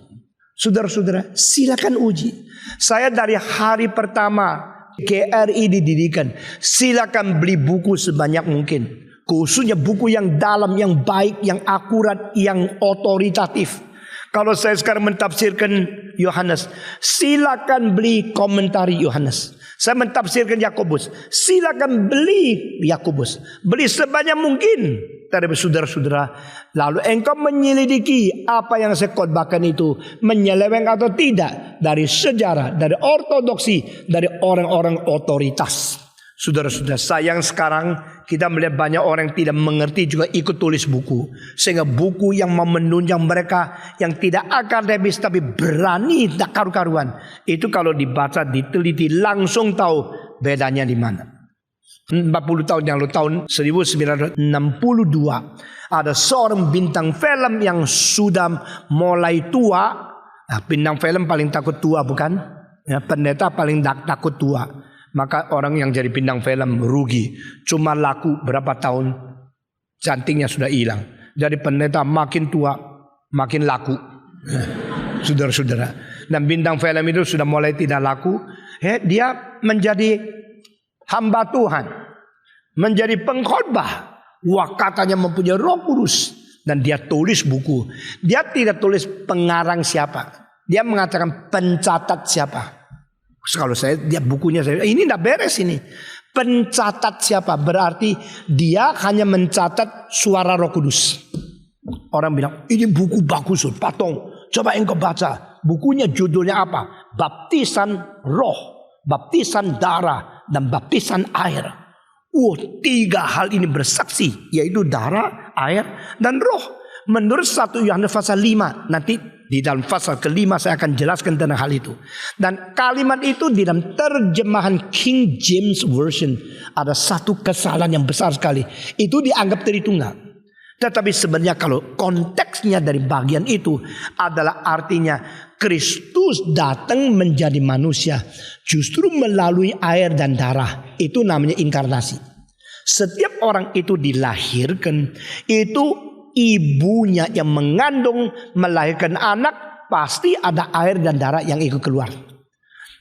Saudara-saudara, silakan uji. Saya dari hari pertama GRI didirikan, silakan beli buku sebanyak mungkin. Khususnya buku yang dalam, yang baik, yang akurat, yang otoritatif. Kalau saya sekarang mentafsirkan Yohanes, silakan beli komentari Yohanes. Saya mentafsirkan Yakobus, silakan beli Yakobus. Beli sebanyak mungkin. Tapi saudara-saudara, lalu engkau menyelidiki apa yang saya khotbahkan itu menyeleweng atau tidak dari sejarah, dari ortodoksi, dari orang-orang otoritas. Saudara-saudara, sayang sekarang kita melihat banyak orang yang tidak mengerti juga ikut tulis buku. Sehingga buku yang mau menunjang mereka yang tidak akademis tapi berani tak karu-karuan. Itu kalau dibaca, diteliti langsung tahu bedanya di mana. 40 tahun yang lalu, tahun 1962, ada seorang bintang film yang sudah mulai tua. Nah, bintang film paling takut tua bukan? Ya, pendeta paling takut tua. Maka orang yang jadi bintang film rugi. Cuma laku berapa tahun, cantiknya sudah hilang. Jadi pendeta makin tua makin laku. Saudara-saudara. Dan bintang film itu sudah mulai tidak laku. Dia menjadi hamba Tuhan, menjadi pengkhotbah. Wah, katanya mempunyai Roh Kudus. Dan dia tulis buku. Dia tidak tulis pengarang siapa. Dia mengatakan pencatat siapa. Kalau saya lihat bukunya, saya ini tidak beres ini. Pencatat siapa? Berarti dia hanya mencatat suara Roh Kudus. Orang bilang, ini buku bagus, Pak Tong. Coba engkau baca. Bukunya judulnya apa? Baptisan Roh, baptisan darah, dan baptisan air. Tiga hal ini bersaksi, yaitu darah, air, dan roh. Menurut 1 Yohanes pasal 5, nanti Di dalam pasal ke-5 saya akan jelaskan tentang hal itu. Dan kalimat itu di dalam terjemahan King James Version ada satu kesalahan yang besar sekali. Itu dianggap Tritunggal. Tetapi sebenarnya kalau konteksnya dari bagian itu adalah artinya Kristus datang menjadi manusia justru melalui air dan darah. Itu namanya inkarnasi. Setiap orang itu dilahirkan, itu ibunya yang mengandung melahirkan anak, pasti ada air dan darah yang ikut keluar.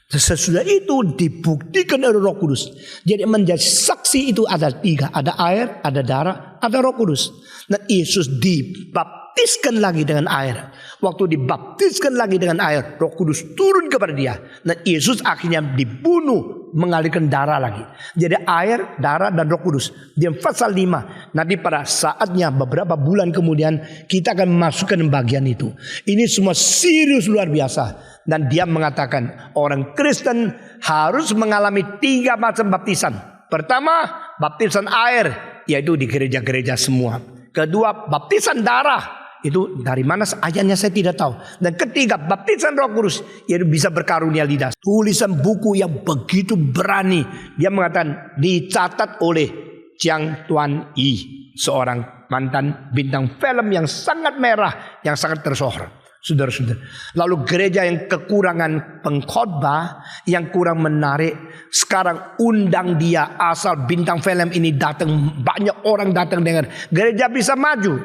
Sesudah itu dibuktikan oleh Roh Kudus. Jadi menjadi saksi itu ada 3. Ada air, ada darah, ada Roh Kudus. Dan Yesus dibaptiskan lagi dengan air. Waktu dibaptiskan lagi dengan air, Roh Kudus turun kepada dia. Dan Yesus akhirnya dibunuh, mengalirkan darah lagi. Jadi air, darah, dan Roh Kudus. Di pasal 5. Nanti pada saatnya beberapa bulan kemudian kita akan memasukkan bagian itu. Ini semua serius luar biasa. Dan dia mengatakan orang Kristen harus mengalami 3 macam baptisan. Pertama, baptisan air, yaitu di gereja-gereja semua. Kedua, baptisan darah. Itu dari mana ayatnya saya tidak tahu. Dan ketiga, baptisan Roh Kudus, yaitu bisa berkarunia lidah. Tulisan buku yang begitu berani. Dia mengatakan dicatat oleh Jiang Tuan Yi, seorang mantan bintang film yang sangat merah, yang sangat tersohor. Saudara-saudara, lalu gereja yang kekurangan pengkhotbah, yang kurang menarik, sekarang undang dia asal bintang film ini datang, banyak orang datang dengar. Gereja bisa maju.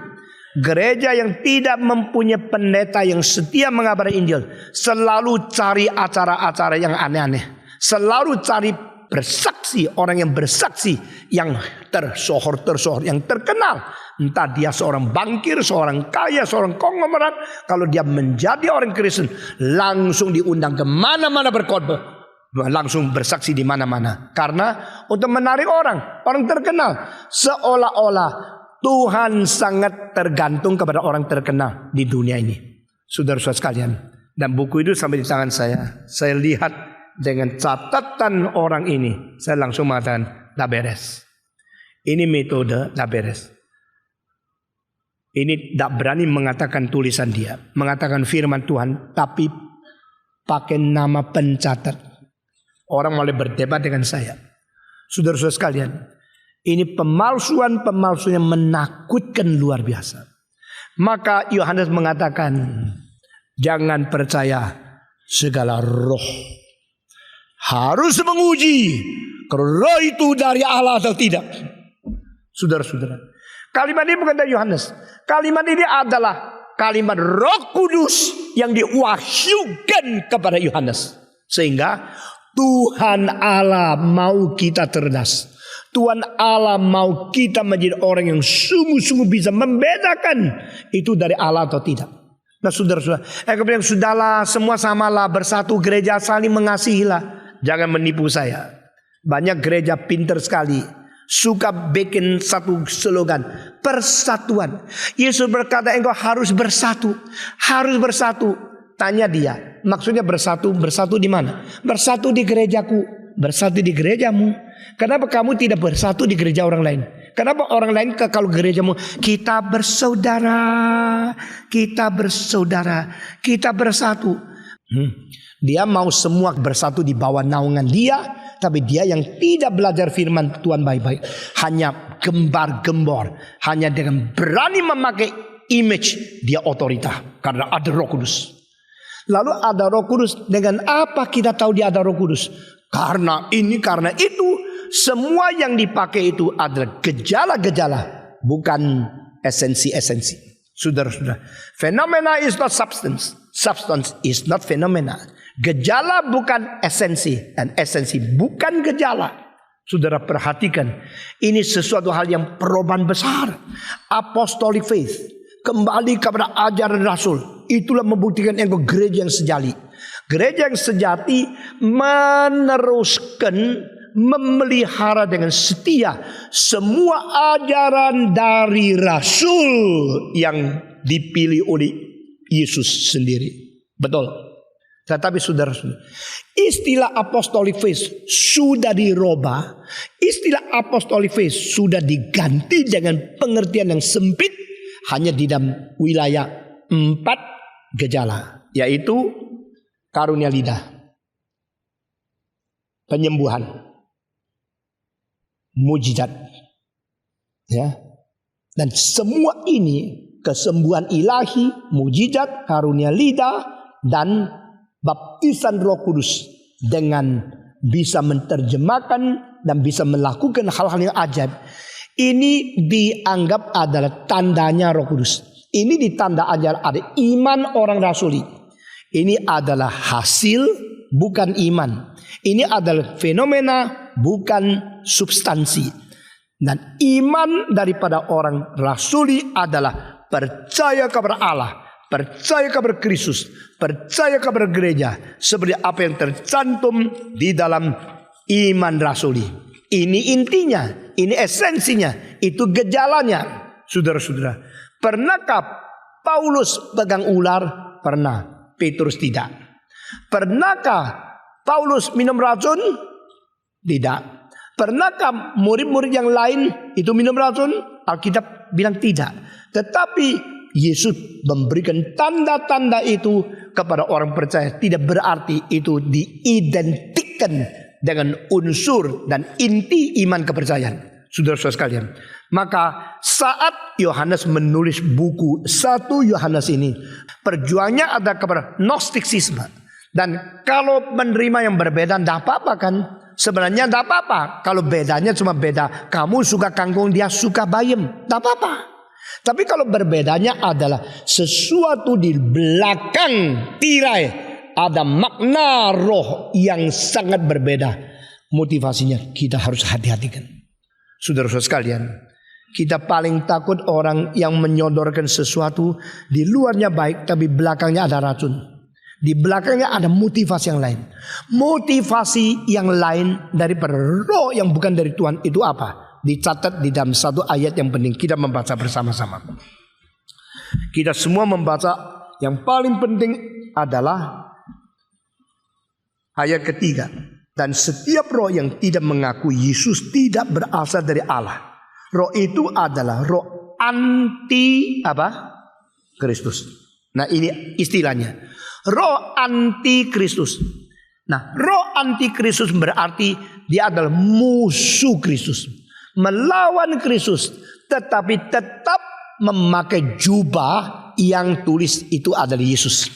Gereja yang tidak mempunyai pendeta yang setia mengabarkan Injil selalu cari acara-acara yang aneh-aneh, selalu cari bersaksi, orang yang bersaksi, yang tersohor, yang terkenal. Entah dia seorang bankir, seorang kaya, seorang konglomerat. Kalau dia menjadi orang Kristen, langsung diundang ke mana-mana berkhotbah, langsung bersaksi di mana-mana. Karena untuk menarik orang terkenal. Seolah-olah Tuhan sangat tergantung kepada orang terkenal di dunia ini. Saudara-saudara sekalian, dan buku itu sampai di tangan saya lihat dengan catatan orang ini, saya langsung mengatakan, tak beres. Ini metode tak beres. Ini tak berani mengatakan tulisan dia, mengatakan firman Tuhan, tapi pakai nama pencatat. Orang mulai berdebat dengan saya. Saudara-saudara sekalian, ini pemalsuan yang menakutkan luar biasa. Maka Yohanes mengatakan, jangan percaya segala roh. Harus menguji kalau roh itu dari Allah atau tidak. Saudara-saudara, kalimat ini bukan dari Yohanes. Kalimat ini adalah kalimat Roh Kudus yang diwahyukan kepada Yohanes. Sehingga Tuhan Allah mau kita cerdas. Tuhan Allah mau kita menjadi orang yang sungguh-sungguh bisa membedakan itu dari Allah atau tidak. Nah saudara-saudara, kemudian sudahlah, semua samalah, bersatu gereja, saling mengasihilah. Jangan menipu saya. Banyak gereja pintar sekali, suka bikin satu slogan, persatuan. Yesus berkata engkau harus bersatu. Harus bersatu. Tanya dia, maksudnya bersatu di mana? Bersatu di gerejaku, bersatu di gerejamu. Kenapa kamu tidak bersatu di gereja orang lain? Kenapa orang lain kalau gerejamu, kita bersaudara, kita bersatu. Dia mau semua bersatu di bawah naungan dia, tapi dia yang tidak belajar firman Tuhan baik-baik, hanya gembar-gembor, hanya dengan berani memakai image dia otorita karena ada Roh Kudus. Lalu ada Roh Kudus, dengan apa kita tahu dia ada Roh Kudus? Karena ini, karena itu, semua yang dipakai itu adalah gejala-gejala, bukan esensi-esensi. Saudara-saudara, fenomena is not substance, substance is not phenomena. Gejala bukan esensi, dan esensi bukan gejala. Saudara perhatikan, ini sesuatu hal yang perubahan besar. Apostolic faith, kembali kepada ajaran Rasul. Itulah membuktikan engkau gereja yang sejati. Gereja yang sejati meneruskan, memelihara dengan setia semua ajaran dari Rasul yang dipilih oleh Yesus sendiri. Betul. Tetapi saudara-saudara, istilah apostolic faith sudah dirubah. Istilah apostolic faith sudah diganti dengan pengertian yang sempit, hanya di dalam wilayah 4 gejala, yaitu karunia lidah, penyembuhan, mujizat, ya. Dan semua ini, kesembuhan ilahi, mujizat, karunia lidah, dan baptisan Roh Kudus dengan bisa menerjemahkan dan bisa melakukan hal-hal yang ajaib. Ini dianggap adalah tandanya Roh Kudus. Ini ditanda ajar ada iman orang rasuli. Ini adalah hasil, bukan iman. Ini adalah fenomena, bukan substansi. Dan iman daripada orang rasuli adalah percaya kepada Allah, percaya kepada Kristus, percaya kepada gereja, seperti apa yang tercantum di dalam iman rasuli. Ini intinya, ini esensinya, itu gejalanya. Saudara-saudara, pernahkah Paulus pegang ular? Pernah. Petrus tidak. Pernahkah Paulus minum racun? Tidak. Pernahkah murid-murid yang lain itu minum racun? Alkitab bilang tidak. Tetapi Yesus memberikan tanda-tanda itu kepada orang percaya. Tidak berarti itu diidentikan dengan unsur dan inti iman kepercayaan. Saudara-saudara sekalian, maka saat Yohanes menulis buku 1 Yohanes ini, perjuangannya ada kepada gnostisisme. Dan kalau menerima yang berbeda, tidak apa-apa kan? Sebenarnya tidak apa-apa. Kalau bedanya cuma beda, kamu suka kangkung, dia suka bayam, tidak apa-apa. Tapi kalau berbedanya adalah sesuatu di belakang tirai, ada makna roh yang sangat berbeda. Motivasinya kita harus hati-hatikan. Saudara-saudara sekalian, kita paling takut orang yang menyodorkan sesuatu di luarnya baik, tapi belakangnya ada racun. Di belakangnya ada motivasi yang lain. Motivasi yang lain daripada roh yang bukan dari Tuhan itu apa? Dicatat di dalam satu ayat yang penting. Kita membaca bersama-sama. Kita semua membaca. Yang paling penting adalah ayat ketiga. Dan setiap roh yang tidak mengaku Yesus tidak berasal dari Allah. Roh itu adalah roh anti apa? Kristus. Nah, ini istilahnya. Roh anti Kristus. Nah, roh anti Kristus berarti dia adalah musuh Kristus. Melawan Kristus. Tetapi tetap memakai jubah yang tulis itu adalah Yesus.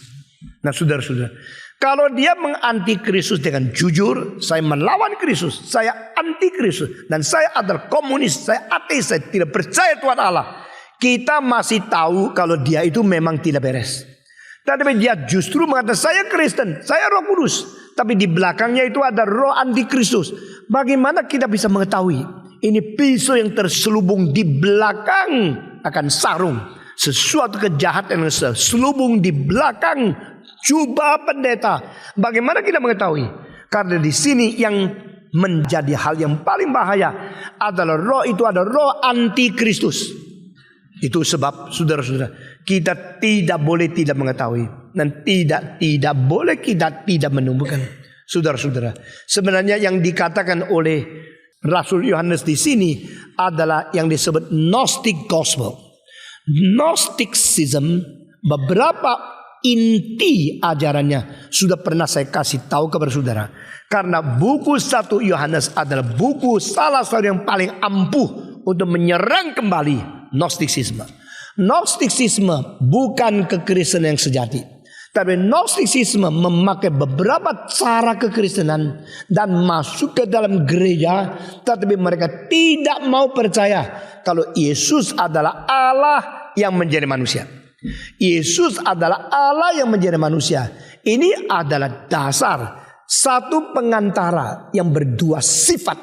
Nah, saudara-saudara, kalau dia menganti Kristus dengan jujur, saya melawan Kristus, saya anti Kristus, dan saya adalah komunis, saya ateis, saya tidak percaya Tuhan Allah. Kita masih tahu kalau dia itu memang tidak beres. Tapi dia justru mengatakan saya Kristen, saya Roh Kudus, tapi di belakangnya itu ada roh anti Kristus. Bagaimana kita bisa mengetahui? Ini pisau yang terselubung di belakang akan sarung. Sesuatu kejahatan yang terselubung di belakang jubah pendeta. Bagaimana kita mengetahui? Karena di sini yang menjadi hal yang paling bahaya adalah roh itu ada roh anti Kristus. Itu sebab saudara-saudara, kita tidak boleh tidak mengetahui dan tidak boleh kita tidak menumbuhkan. Saudara-saudara, sebenarnya yang dikatakan oleh Rasul Yohanes di sini adalah yang disebut Gnostic Gospel. Gnosticism, beberapa inti ajarannya sudah pernah saya kasih tahu kepada saudara. Karena buku 1 Yohanes adalah buku salah satu yang paling ampuh untuk menyerang kembali Gnosticism. Gnosticism bukan kekristenan yang sejati. Tapi Gnosticism memakai beberapa cara kekristenan dan masuk ke dalam gereja. Tetapi mereka tidak mau percaya kalau Yesus adalah Allah yang menjadi manusia. Yesus adalah Allah yang menjadi manusia. Ini adalah dasar satu pengantara yang berdua sifat.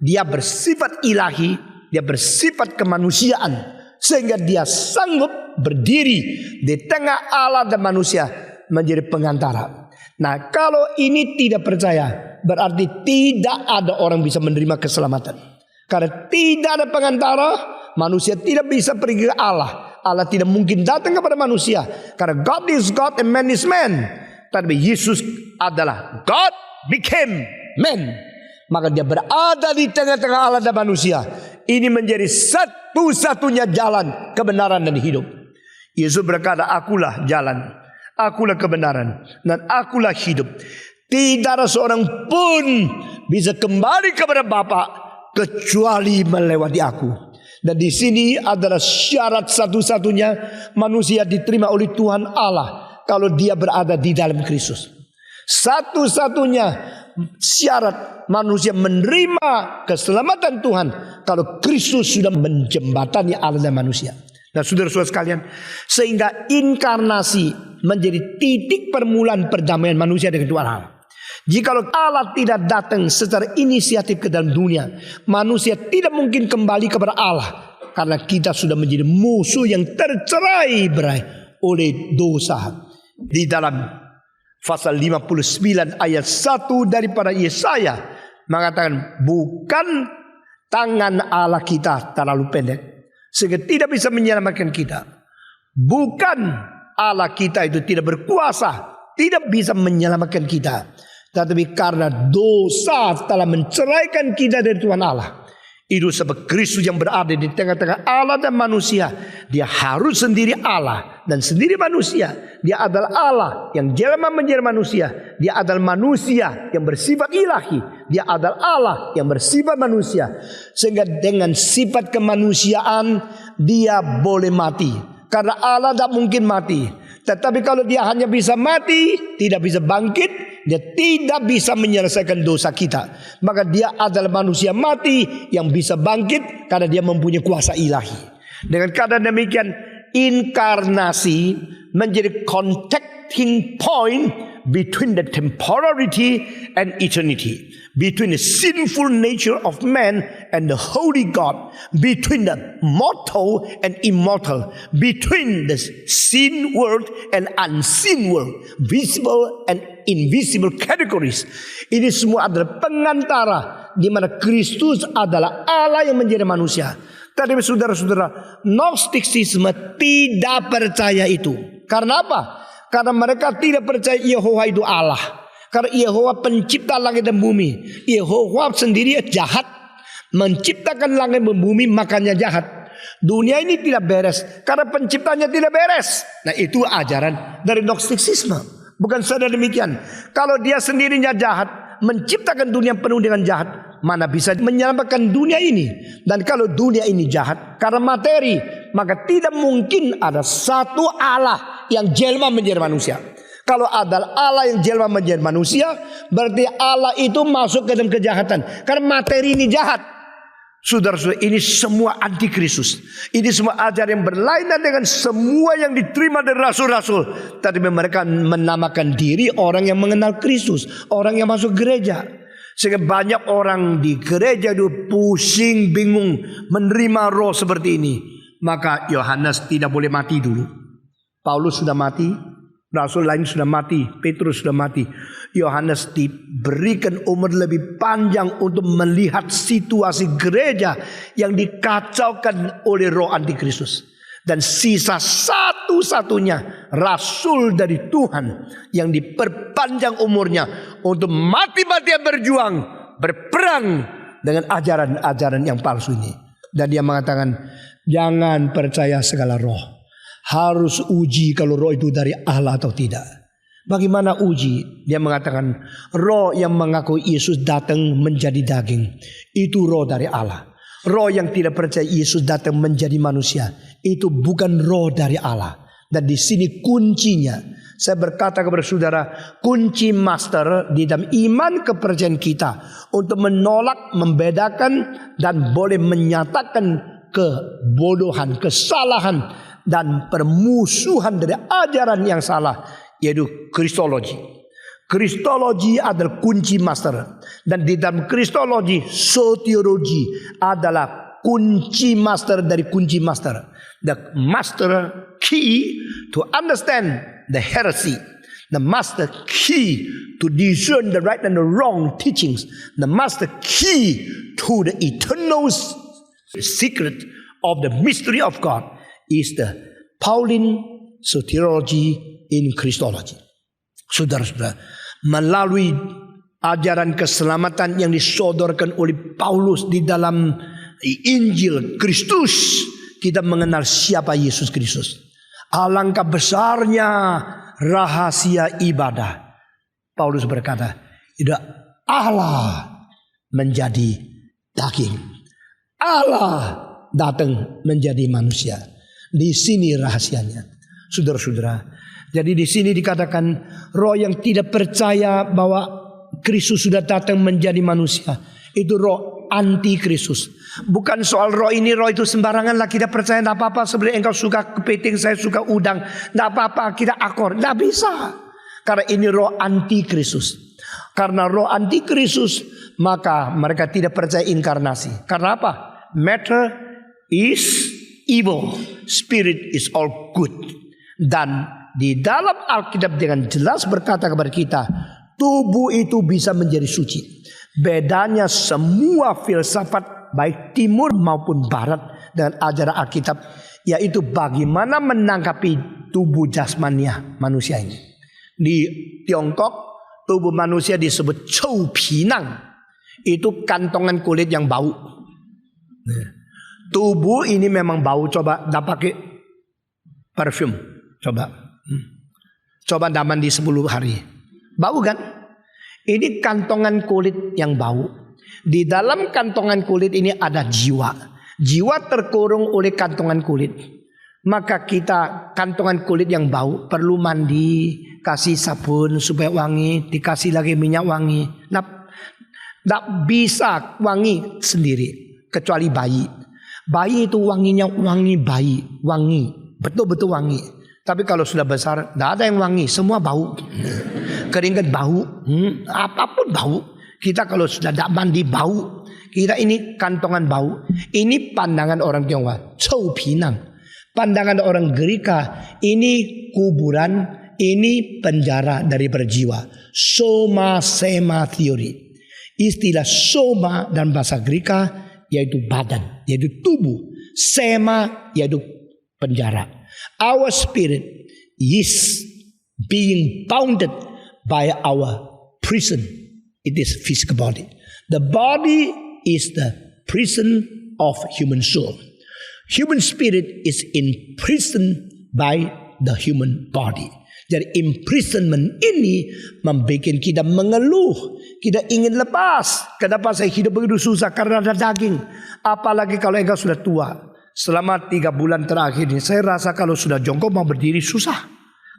Dia bersifat ilahi, dia bersifat kemanusiaan, sehingga dia sanggup berdiri di tengah Allah dan manusia menjadi pengantara. Nah, kalau ini tidak percaya, berarti tidak ada orang bisa menerima keselamatan. Karena tidak ada pengantara, manusia tidak bisa pergi ke Allah. Allah tidak mungkin datang kepada manusia. Karena God is God and man is man. Tapi Yesus adalah God became man. Maka dia berada di tengah-tengah Allah dan manusia. Ini menjadi satu-satunya jalan kebenaran dan hidup. Yesus berkata, akulah jalan, Akulah kebenaran dan akulah hidup. Tidak ada seorang pun bisa kembali kepada Bapa kecuali melewati aku. Dan di sini adalah syarat satu-satunya manusia diterima oleh Tuhan Allah kalau dia berada di dalam Kristus. Satu-satunya syarat manusia menerima keselamatan Tuhan kalau Kristus sudah menjembatani Allah dan manusia. Nah, saudara-saudara sekalian, sehingga inkarnasi menjadi titik permulaan perdamaian manusia dengan Tuhan Allah. Jikalau Allah tidak datang secara inisiatif ke dalam dunia, manusia tidak mungkin kembali kepada Allah, karena kita sudah menjadi musuh yang tercerai-berai oleh dosa. Di dalam pasal 59 ayat 1 daripada Yesaya mengatakan, bukan tangan Allah kita terlalu pendek sehingga tidak bisa menyelamatkan kita. Bukan Allah kita itu tidak berkuasa, tidak bisa menyelamatkan kita. Tetapi karena dosa telah menceraikan kita dari Tuhan Allah. Itu sebab Kristus yang berada di tengah-tengah Allah dan manusia. Dia harus sendiri Allah dan sendiri manusia. Dia adalah Allah yang jelma menjadi manusia. Dia adalah manusia yang bersifat ilahi. Dia adalah Allah yang bersifat manusia. Sehingga dengan sifat kemanusiaan dia boleh mati. Karena Allah tidak mungkin mati. Tetapi kalau dia hanya bisa mati, tidak bisa bangkit, dia tidak bisa menyelesaikan dosa kita. Maka dia adalah manusia mati yang bisa bangkit karena dia mempunyai kuasa ilahi. Dengan keadaan demikian, inkarnasi menjadi connecting point between the temporality and eternity, between the sinful nature of man and the holy God, between the mortal and immortal, between the seen world and unseen world, visible and invisible categories. Ini semua adalah pengantara di mana Kristus adalah Allah yang menjadi manusia. Tadi saudara-saudara, Gnostisisme tidak percaya itu. Karena apa? Karena mereka tidak percaya Yehova itu Allah. Karena Yehova pencipta langit dan bumi. Yehova sendiri jahat. Menciptakan langit dan bumi makanya jahat. Dunia ini tidak beres karena penciptanya tidak beres. Nah, itu ajaran dari Gnostisisme. Bukan saja demikian. Kalau dia sendirinya jahat, menciptakan dunia penuh dengan jahat, mana bisa menyelamatkan dunia ini? Dan kalau dunia ini jahat karena materi, maka tidak mungkin ada satu Allah yang jelma menjadi manusia. Kalau ada Allah yang jelma menjadi manusia, berarti Allah itu masuk ke dalam kejahatan. Karena materi ini jahat. Saudara-saudara, ini semua antikristus. Ini semua ajaran yang berlainan dengan semua yang diterima dari rasul-rasul. Tadi mereka menamakan diri orang yang mengenal Kristus, orang yang masuk gereja. Sehingga banyak orang di gereja itu pusing, bingung menerima roh seperti ini. Maka Yohanes tidak boleh mati dulu. Paulus sudah mati, rasul lain sudah mati, Petrus sudah mati. Yohanes diberikan umur lebih panjang untuk melihat situasi gereja yang dikacaukan oleh roh antikristus. Dan sisa satu-satunya rasul dari Tuhan yang diperpanjang umurnya untuk mati-matian berjuang, berperang dengan ajaran-ajaran yang palsu ini. Dan dia mengatakan, jangan percaya segala roh. Harus uji kalau roh itu dari Allah atau tidak. Bagaimana uji? Dia mengatakan roh yang mengaku Yesus datang menjadi daging, itu roh dari Allah. Roh yang tidak percaya Yesus datang menjadi manusia, itu bukan roh dari Allah. Dan di sini kuncinya. Saya berkata kepada saudara, kunci master di dalam iman kepercayaan kita untuk menolak, membedakan dan boleh menyatakan kebodohan, kesalahan dan permusuhan dari ajaran yang salah, yaitu Kristologi. Kristologi adalah kunci master. Dan di dalam Kristologi, soteriologi adalah kunci master dari kunci master. The master key to understand the heresy. The master key to discern the right and the wrong teachings. The master key to the eternal secret of the mystery of God is the Pauline soteriology in Christology. Saudara-saudara, melalui ajaran keselamatan yang disodorkan oleh Paulus di dalam Injil Kristus, kita mengenal siapa Yesus Kristus. Alangkah besarnya rahasia ibadah. Paulus berkata, tidak, Allah menjadi daging. Allah datang menjadi manusia. Di sini rahasianya, saudara-saudara. Jadi di sini dikatakan roh yang tidak percaya bahwa Kristus sudah datang menjadi manusia, itu roh anti Kristus. Bukan soal roh ini, roh itu sembarangan lah, kita percaya tidak apa-apa. Sebenarnya engkau suka kepiting, saya suka udang, tidak apa-apa, kita akor. Tidak bisa. Karena ini roh anti Kristus. Karena roh anti Kristus, maka mereka tidak percaya inkarnasi. Karena apa? Matter is evil, spirit is all good. Dan di dalam Alkitab dengan jelas berkata kepada kita, tubuh itu bisa menjadi suci. Bedanya semua filsafat baik timur maupun barat dengan ajaran Alkitab, yaitu bagaimana menanggapi tubuh jasmania manusia ini. Di Tiongkok, tubuh manusia disebut chou pinang. Itu kantongan kulit yang bau. Tubuh ini memang bau. Coba dah pakai parfum. Coba dah mandi 10 hari. Bau kan? Ini kantongan kulit yang bau. Di dalam kantongan kulit ini ada jiwa. Jiwa terkurung oleh kantongan kulit. Maka kita kantongan kulit yang bau perlu mandi, kasih sabun supaya wangi, dikasih lagi minyak wangi. Tidak bisa wangi sendiri kecuali bayi. Bayi itu wanginya wangi bayi, wangi, betul-betul wangi. Tapi kalau sudah besar, tidak ada yang wangi, semua bau. Keringat bau, apapun bau. Kita kalau sudah tidak mandi bau. Kita ini kantongan bau. Ini pandangan orang Tionghoa, chou pinang. Pandangan orang Gerika, ini kuburan, ini penjara dari berjiwa. Soma sema theory. Istilah soma dan bahasa Gerika yaitu badan, yaitu tubuh. Sema yaitu penjara. Our spirit is being bounded by our prison. It is physical body. The body is the prison of human soul. Human spirit is imprisoned by the human body. Jadi imprisonment ini membuat kita mengeluh. Kita ingin lepas. Kenapa saya hidup begitu susah? Karena ada daging. Apalagi kalau engkau sudah tua. Selama 3 bulan terakhir ini, saya rasa kalau sudah jongkok mau berdiri susah.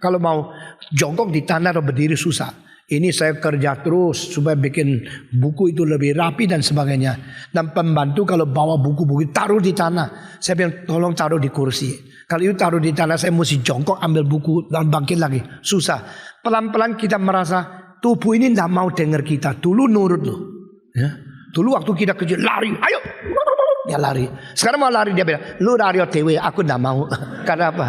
Kalau mau jongkok di tanah atau berdiri susah. Ini saya kerja terus supaya bikin buku itu lebih rapi dan sebagainya. Dan pembantu kalau bawa buku-buku taruh di tanah, saya bilang tolong taruh di kursi. Kalau itu taruh di tanah, saya mesti jongkok ambil buku dan bangkit lagi. Susah. Pelan-pelan kita merasa tubuh ini tidak mau dengar kita. Dulu nurut loh. Ya. Dulu waktu kita kecil lari, ayo. Ya lari. Sekarang mau lari dia bilang, lu lari OTW, aku tidak mau. Karena apa?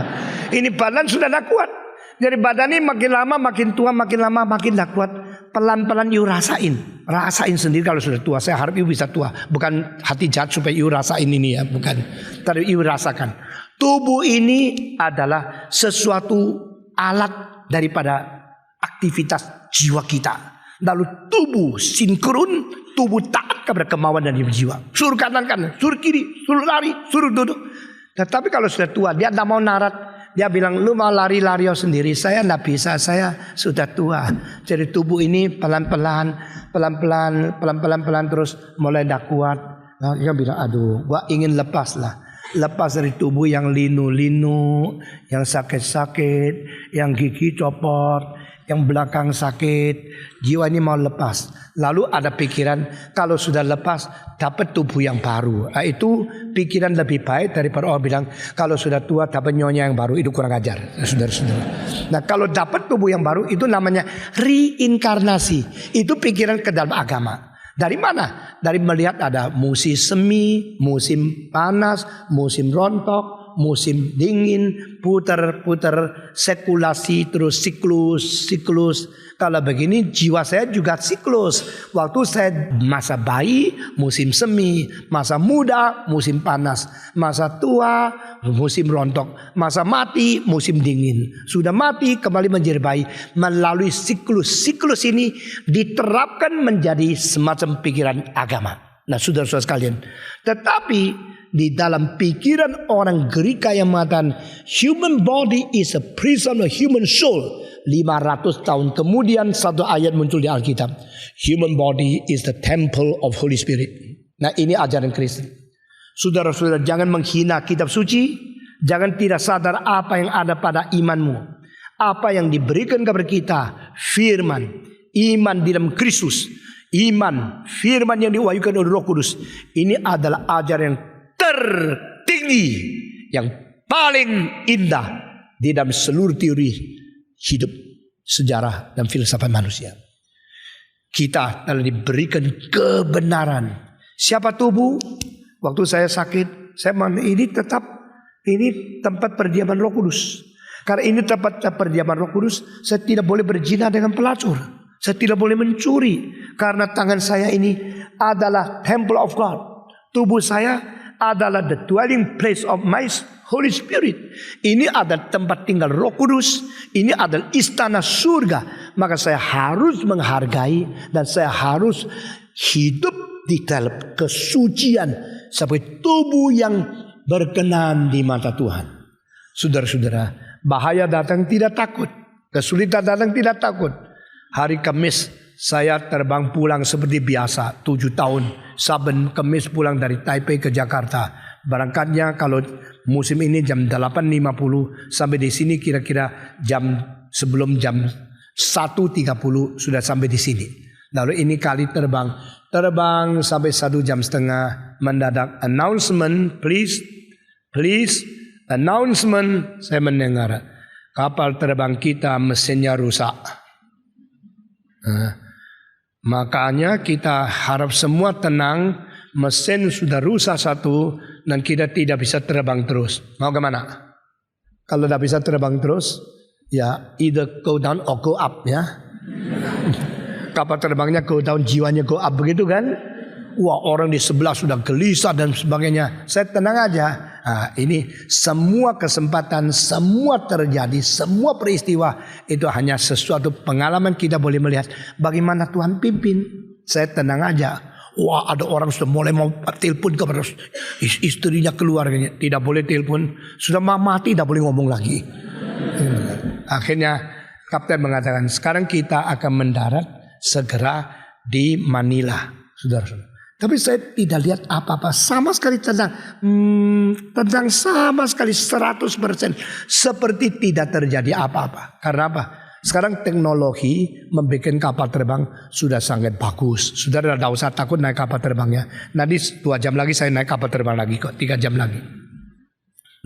Ini badan sudah tidak kuat. Jadi badan ini makin lama makin tua, makin lama makin tidak kuat. Pelan-pelan you rasain. Rasain sendiri kalau sudah tua. Saya harap you bisa tua. Bukan hati jahat supaya you rasain ini ya. Bukan. Tapi you rasakan. Tubuh ini adalah sesuatu alat daripada aktivitas jiwa kita. Lalu tubuh sinkron, tubuh taat kepada kemauan dan jiwa. Suruh kanan, suruh kiri, suruh lari, suruh duduk. Tetapi kalau sudah tua, dia tidak mau narat. Dia bilang, lu mau lari-lari sendiri. Saya tidak bisa, saya sudah tua. Jadi tubuh ini pelan-pelan terus mulai tidak kuat. Nah, dia bilang, aduh, gua ingin lepas lah. Lepas dari tubuh yang linu-linu, yang sakit-sakit, yang gigi copot, yang belakang sakit. Jiwa ini mau lepas. Lalu ada pikiran, kalau sudah lepas dapat tubuh yang baru. Nah, itu pikiran lebih baik daripada orang bilang kalau sudah tua dapat nyonya yang baru. Itu kurang ajar, saudara-saudara. Nah, kalau dapat tubuh yang baru itu namanya reinkarnasi. Itu pikiran ke dalam agama. Dari mana? Dari melihat ada musim semi, musim panas, musim rontok, musim dingin, putar-putar, sekulasi, terus siklus. Kalau begini jiwa saya juga siklus. Waktu saya masa bayi, musim semi, masa muda, musim panas, masa tua, musim rontok, masa mati, musim dingin. Sudah mati kembali menjadi bayi. Melalui siklus ini diterapkan menjadi semacam pikiran agama. Nah, saudara-saudara sekalian, tetapi di dalam pikiran orang Gerika yang mengatakan human body is a prison of human soul. 500 tahun kemudian satu ayat muncul di Alkitab. Human body is the temple of Holy Spirit. Nah, ini ajaran Kristen. Saudara-saudara, jangan menghina kitab suci. Jangan tidak sadar apa yang ada pada imanmu. Apa yang diberikan kepada kita. Firman. Iman di dalam Kristus. Iman. Firman yang diwahyukan oleh Roh Kudus. Ini adalah ajaran yang tertinggi. Yang paling indah. Di dalam seluruh teori hidup, sejarah, dan filsafat manusia. Kita telah diberikan kebenaran. Siapa tubuh? Waktu saya sakit, saya ini tempat perdiaman Roh Kudus. Karena ini tempat perdiaman Roh Kudus, saya tidak boleh berzina dengan pelacur. Saya tidak boleh mencuri. Karena tangan saya ini adalah temple of God. Tubuh saya adalah the dwelling place of my Holy Spirit. Ini adalah tempat tinggal Roh Kudus. Ini adalah istana surga. Maka saya harus menghargai dan saya harus hidup di dalam kesucian sebagai tubuh yang berkenan di mata Tuhan. Saudara-saudara, bahaya datang tidak takut. Kesulitan datang tidak takut. Hari Kamis saya terbang pulang seperti biasa 7 tahun. Saben Kamis pulang dari Taipei ke Jakarta. Berangkatnya kalau musim ini jam 8.50 sampai di sini kira-kira sebelum jam 1.30 sudah sampai di sini. Lalu ini kali terbang sampai 1 jam setengah mendadak announcement, please announcement. Saya mendengar kapal terbang kita mesinnya rusak. Makanya kita harap semua tenang. Mesin sudah rusak satu dan kita tidak bisa terbang terus. Mau kemana? Kalau tidak bisa terbang terus, ya either go down or go up ya. Kapal terbangnya go down, jiwanya go up begitu kan? Wah, orang di sebelah sudah gelisah dan sebagainya. Saya tenang aja. Nah, ini semua kesempatan, semua terjadi, semua peristiwa itu hanya sesuatu pengalaman kita boleh melihat bagaimana Tuhan pimpin. Saya tenang aja. Wah, ada orang sudah mulai mau telepon kepada istrinya, keluarganya. Tidak boleh telepon. Sudah mati, tidak boleh ngomong lagi. Akhirnya kapten mengatakan, sekarang kita akan mendarat segera di Manila. Saudara-saudara. Tapi saya tidak lihat apa-apa. Sama sekali tentang sama sekali 100%. Seperti tidak terjadi apa-apa. Karena apa? Sekarang teknologi membuat kapal terbang sudah sangat bagus. Saudara tidak usah takut naik kapal terbangnya. Nanti 2 jam lagi saya naik kapal terbang lagi kok. 3 jam lagi.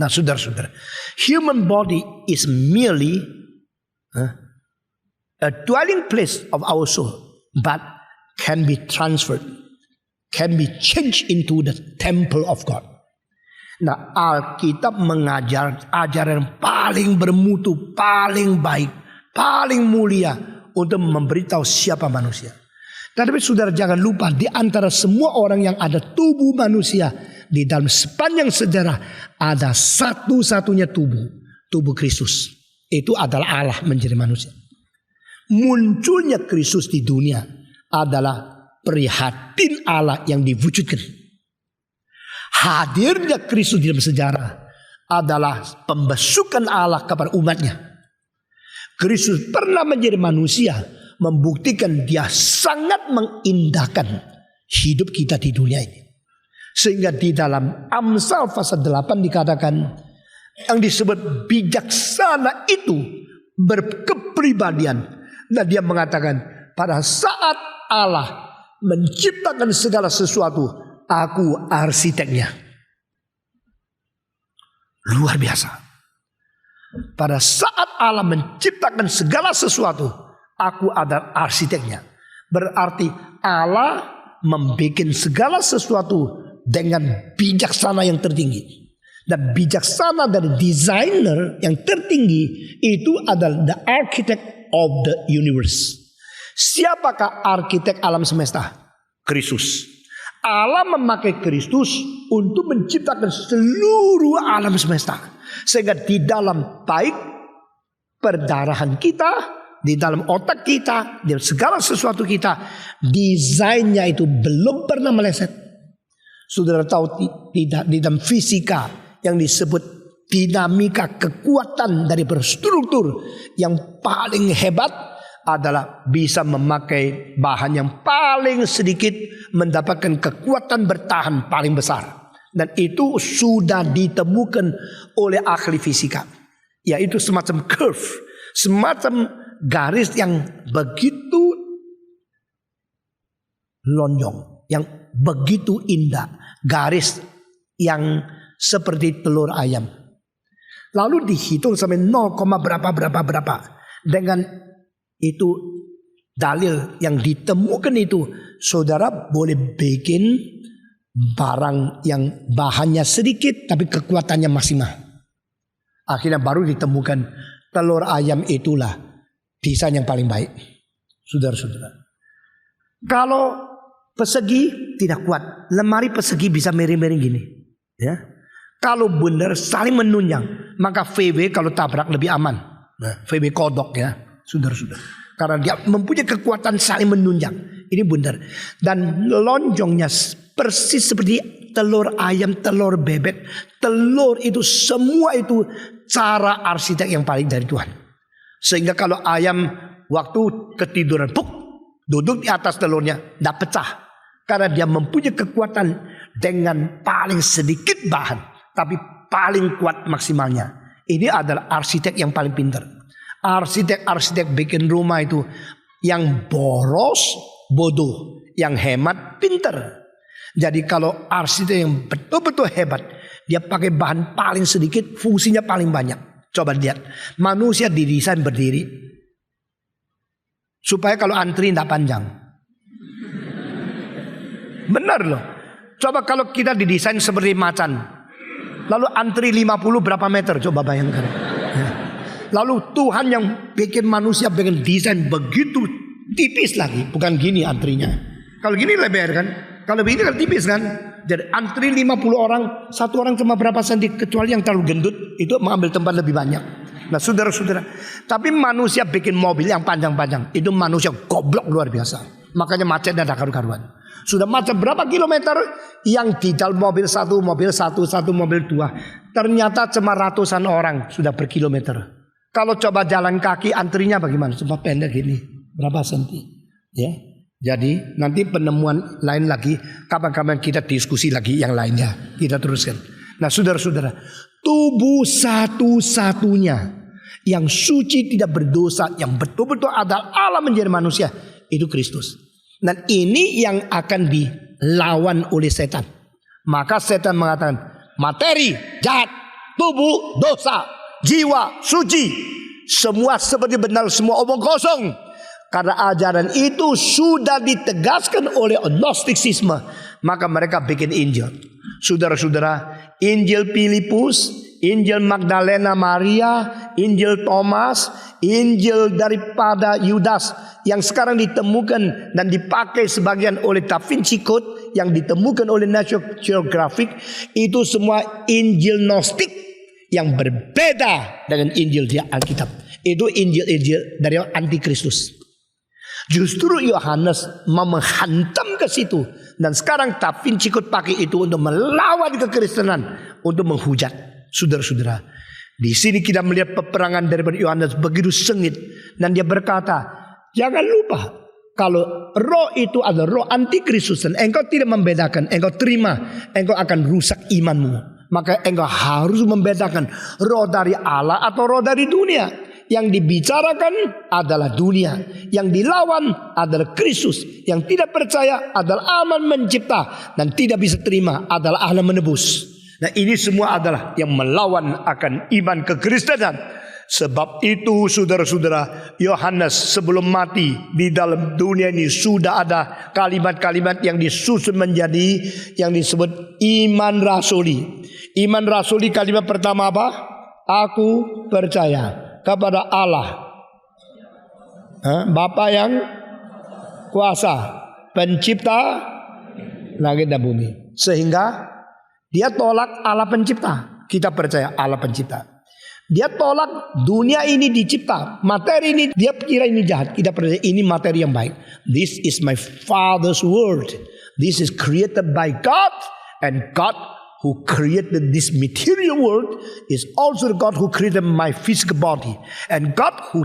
Nah saudara-saudara. Human body is merely a dwelling place of our soul. But can be transferred. Can be changed into the temple of God. Nah Alkitab mengajar ajaran paling bermutu, paling baik, paling mulia untuk memberitahu siapa manusia. Tetapi saudara jangan lupa di antara semua orang yang ada tubuh manusia di dalam sepanjang sejarah ada satu-satunya tubuh Kristus. Itu adalah Allah menjadi manusia. Munculnya Kristus di dunia adalah prihatin Allah yang diwujudkan. Hadirnya Kristus di dalam sejarah adalah pembesukan Allah kepada umatnya. Kristus pernah menjadi manusia, membuktikan dia sangat mengindahkan hidup kita di dunia ini. Sehingga di dalam Amsal pasal 8 dikatakan yang disebut bijaksana itu berkepribadian. Dan dia mengatakan pada saat Allah menciptakan segala sesuatu, aku arsiteknya. Luar biasa. Pada saat Allah menciptakan segala sesuatu, aku adalah arsiteknya. Berarti Allah membuat segala sesuatu dengan bijaksana yang tertinggi. Dan bijaksana dari desainer yang tertinggi itu adalah the architect of the universe. Siapakah arsitek alam semesta? Kristus. Allah memakai Kristus untuk menciptakan seluruh alam semesta. Sehingga di dalam baik perdarahan kita, di dalam otak kita, di segala sesuatu kita, desainnya itu belum pernah meleset. Saudara tahu tidak, di dalam fisika yang disebut dinamika kekuatan dari berstruktur yang paling hebat adalah bisa memakai bahan yang paling sedikit mendapatkan kekuatan bertahan paling besar. Dan itu sudah ditemukan oleh ahli fisika. Yaitu semacam curve, semacam garis yang begitu lonjong, yang begitu indah, garis yang seperti telur ayam. Lalu dihitung sampai 0, berapa. Dengan itu dalil yang ditemukan itu, saudara boleh bikin barang yang bahannya sedikit tapi kekuatannya maksimal. Akhirnya baru ditemukan telur ayam itulah desain yang paling baik. Saudara-saudara, kalau persegi tidak kuat, lemari persegi bisa miring-miring gini, ya. Kalau benar saling menunjang, maka VW kalau tabrak lebih aman. Nah, VW kodok ya, saudara-saudara. Karena dia mempunyai kekuatan saling menunjang. Ini benar. Dan lonjongnya persis seperti telur ayam, telur bebek. Telur itu semua itu cara arsitek yang paling dari Tuhan. Sehingga kalau ayam waktu ketiduran, duduk di atas telurnya, tidak pecah. Karena dia mempunyai kekuatan dengan paling sedikit bahan, tapi paling kuat maksimalnya. Ini adalah arsitek yang paling pintar. Arsitek bikin rumah itu yang boros, bodoh. Yang hemat, pintar. Jadi kalau arsitek yang betul-betul hebat, dia pakai bahan paling sedikit, fungsinya paling banyak. Coba lihat, manusia didesain berdiri supaya kalau antri tidak panjang. Benar loh. Coba kalau kita didesain seperti macan, lalu antri 50 berapa meter, coba bayangkan. Ya. Lalu Tuhan yang bikin manusia bikin desain begitu tipis lagi, bukan gini antrinya. Kalau gini lebar kan, kalau begini kan tipis kan. Jadi antri 50 orang, satu orang cuma berapa senti, kecuali yang terlalu gendut itu mengambil tempat lebih banyak. Nah saudara-saudara, tapi manusia bikin mobil yang panjang-panjang, itu manusia goblok luar biasa. Makanya macetnya ada karu-karuan. Sudah macet berapa kilometer yang di dalam mobil satu mobil dua, ternyata cuma ratusan orang sudah berkilometer. Kalau coba jalan kaki antrinya bagaimana? Cuma pendek gini, berapa senti? Ya. Jadi nanti penemuan lain lagi, kapan-kapan kita diskusi lagi yang lainnya. Kita teruskan. Nah saudara-saudara, tubuh satu-satunya yang suci tidak berdosa, yang betul-betul adalah Allah menjadi manusia, itu Kristus. Dan ini yang akan dilawan oleh setan. Maka setan mengatakan, materi jahat, tubuh dosa, jiwa suci, semua seperti benar, semua omong kosong. Karena ajaran itu sudah ditegaskan oleh Gnostisisme, maka mereka bikin Injil. Saudara-saudara, Injil Filipus, Injil Magdalena Maria, Injil Thomas, Injil daripada Yudas yang sekarang ditemukan dan dipakai sebagian oleh Da Vinci Code, yang ditemukan oleh National Geographic, itu semua Injil Gnostik yang berbeda dengan Injil di Alkitab. Itu Injil dari antikristus. Justru Yohanes menghantam ke situ, dan sekarang Da Vinci Code pakai itu untuk melawan kekristenan, untuk menghujat. Saudara-saudara, di sini kita melihat peperangan daripada Yohanes begitu sengit, dan dia berkata, jangan lupa kalau roh itu adalah roh antikristus, dan engkau tidak membedakan, engkau terima, engkau akan rusak imanmu. Maka engkau harus membedakan roh dari Allah atau roh dari dunia. Yang dibicarakan adalah dunia, yang dilawan adalah Kristus. Yang tidak percaya adalah Allah mencipta, dan tidak bisa terima adalah Allah menebus. Nah ini semua adalah yang melawan akan iman kekristenan. Sebab itu saudara-saudara, Yohanes sebelum mati di dalam dunia ini sudah ada kalimat-kalimat yang disusun menjadi yang disebut iman rasuli. Iman rasuli kalimat pertama apa? Aku percaya kepada Allah, Bapa yang kuasa, pencipta langit dan bumi. Sehingga dia tolak Allah pencipta, kita percaya Allah pencipta. Dia tolak dunia ini dicipta, materi ini dia kira ini jahat, kita percaya ini materi yang baik. This is my Father's world, this is created by God, And God who created this material world is also the God who created my physical body. And God who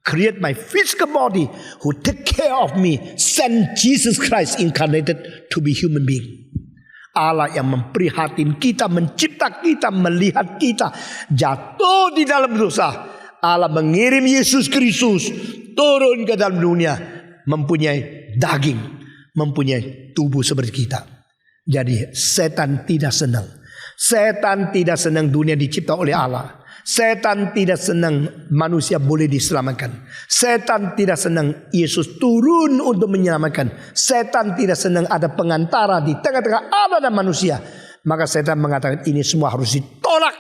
create my physical body, who take care of me, sent Jesus Christ incarnated to be human being. Allah yang memprihatin kita, mencipta kita, melihat kita jatuh di dalam dosa. Allah mengirim Yesus Kristus turun ke dalam dunia, mempunyai daging, mempunyai tubuh seperti kita. Jadi setan tidak senang. Setan tidak senang dunia dicipta oleh Allah. Setan tidak senang manusia boleh diselamatkan. Setan tidak senang Yesus turun untuk menyelamatkan. Setan tidak senang ada pengantara di tengah-tengah Allah dan manusia. Maka setan mengatakan ini semua harus ditolak.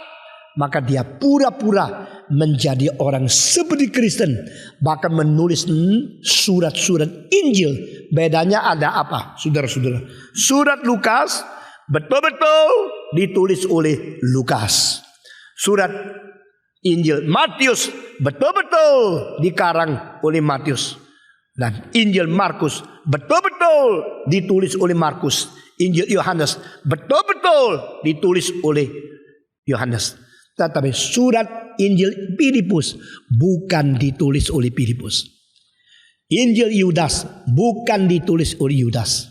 Maka dia pura-pura menjadi orang seperti Kristen. Bahkan menulis surat-surat Injil. Bedanya ada apa, saudara-saudara? Surat Lukas betul-betul ditulis oleh Lukas. Surat Injil Matius betul-betul dikarang oleh Matius. Dan Injil Markus betul-betul ditulis oleh Markus. Injil Yohanes betul-betul ditulis oleh Yohanes. Tetapi surat Injil Filipus bukan ditulis oleh Filipus. Injil Yudas bukan ditulis oleh Yudas.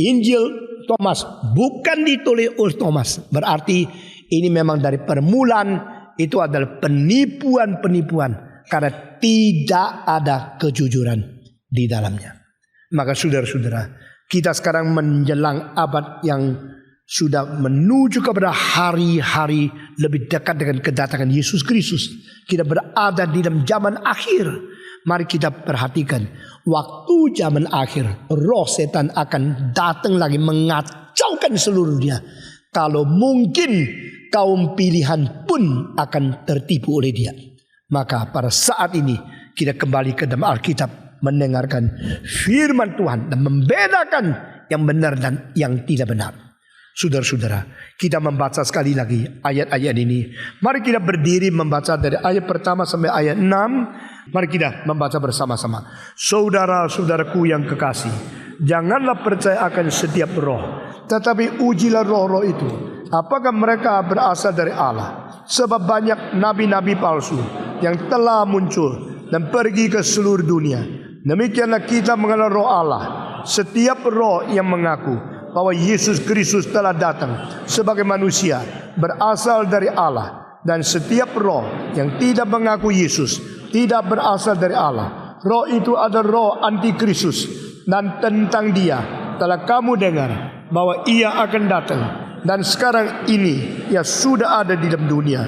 Injil Thomas bukan ditulis oleh Thomas. Berarti ini memang dari permulaan itu adalah penipuan-penipuan. Karena tidak ada kejujuran di dalamnya. Maka saudara-saudara, kita sekarang menjelang abad yang sudah menuju kepada hari-hari lebih dekat dengan kedatangan Yesus Kristus. Kita berada di dalam zaman akhir. Mari kita perhatikan. Waktu zaman akhir, roh setan akan datang lagi mengacaukan seluruh dunia. Kalau mungkin kaum pilihan pun akan tertipu oleh dia. Maka pada saat ini kita kembali ke dalam Alkitab, mendengarkan firman Tuhan dan membedakan yang benar dan yang tidak benar. Saudara-saudara, kita membaca sekali lagi ayat-ayat ini. Mari kita berdiri membaca dari ayat pertama sampai ayat 6. Mari kita membaca bersama-sama. Saudara-saudaraku yang kekasih, janganlah percaya akan setiap roh, tetapi ujilah roh-roh itu, apakah mereka berasal dari Allah. Sebab banyak nabi-nabi palsu yang telah muncul dan pergi ke seluruh dunia. Demikianlah kita mengenal roh Allah. Setiap roh yang mengaku bahwa Yesus Kristus telah datang sebagai manusia berasal dari Allah. Dan setiap roh yang tidak mengaku Yesus tidak berasal dari Allah. Roh itu adalah roh antikristus. Dan tentang dia telah kamu dengar bahwa ia akan datang. Dan sekarang ini ia sudah ada di dalam dunia.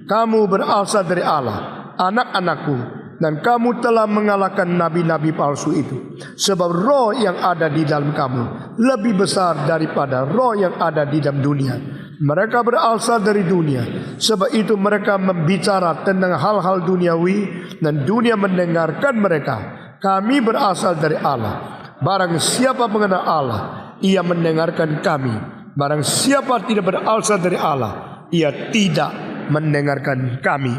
Kamu berasal dari Allah, anak-anakku, dan kamu telah mengalahkan nabi-nabi palsu itu. Sebab roh yang ada di dalam kamu lebih besar daripada roh yang ada di dalam dunia. Mereka berasal dari dunia, sebab itu mereka membicara tentang hal-hal duniawi, dan dunia mendengarkan mereka. Kami berasal dari Allah. Barang siapa mengenal Allah, ia mendengarkan kami. Barang siapa tidak berasal dari Allah, ia tidak mendengarkan kami.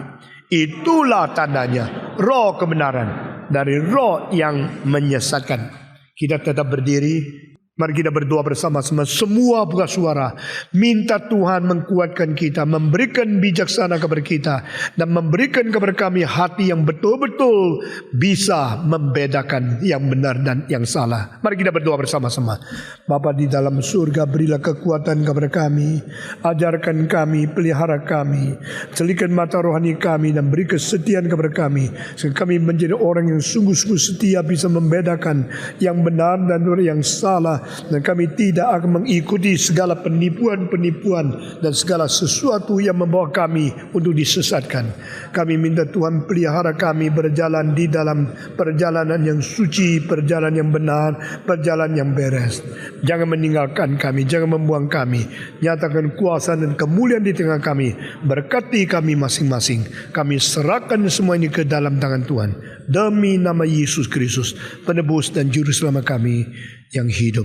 Itulah tandanya roh kebenaran dari roh yang menyesatkan. Kita tetap berdiri. Mari kita berdoa bersama-sama. Semua buka suara. Minta Tuhan mengkuatkan kita, memberikan bijaksana kepada kita, dan memberikan kepada kami hati yang betul-betul bisa membedakan yang benar dan yang salah. Mari kita berdoa bersama-sama. Bapa di dalam surga, berilah kekuatan kepada kami. Ajarkan kami, pelihara kami. Celikan mata rohani kami dan beri kesetiaan kepada kami. Sehingga kami menjadi orang yang sungguh-sungguh setia, bisa membedakan yang benar dan yang salah. Dan kami tidak akan mengikuti segala penipuan-penipuan dan segala sesuatu yang membawa kami untuk disesatkan. Kami minta Tuhan pelihara kami berjalan di dalam perjalanan yang suci, perjalanan yang benar, perjalanan yang beres. Jangan meninggalkan kami, jangan membuang kami. Nyatakan kuasa dan kemuliaan di tengah kami. Berkati kami masing-masing. Kami serahkan semua ini ke dalam tangan Tuhan. Demi nama Yesus Kristus, penebus dan juru selamat kami yang hidup.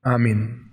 Amin.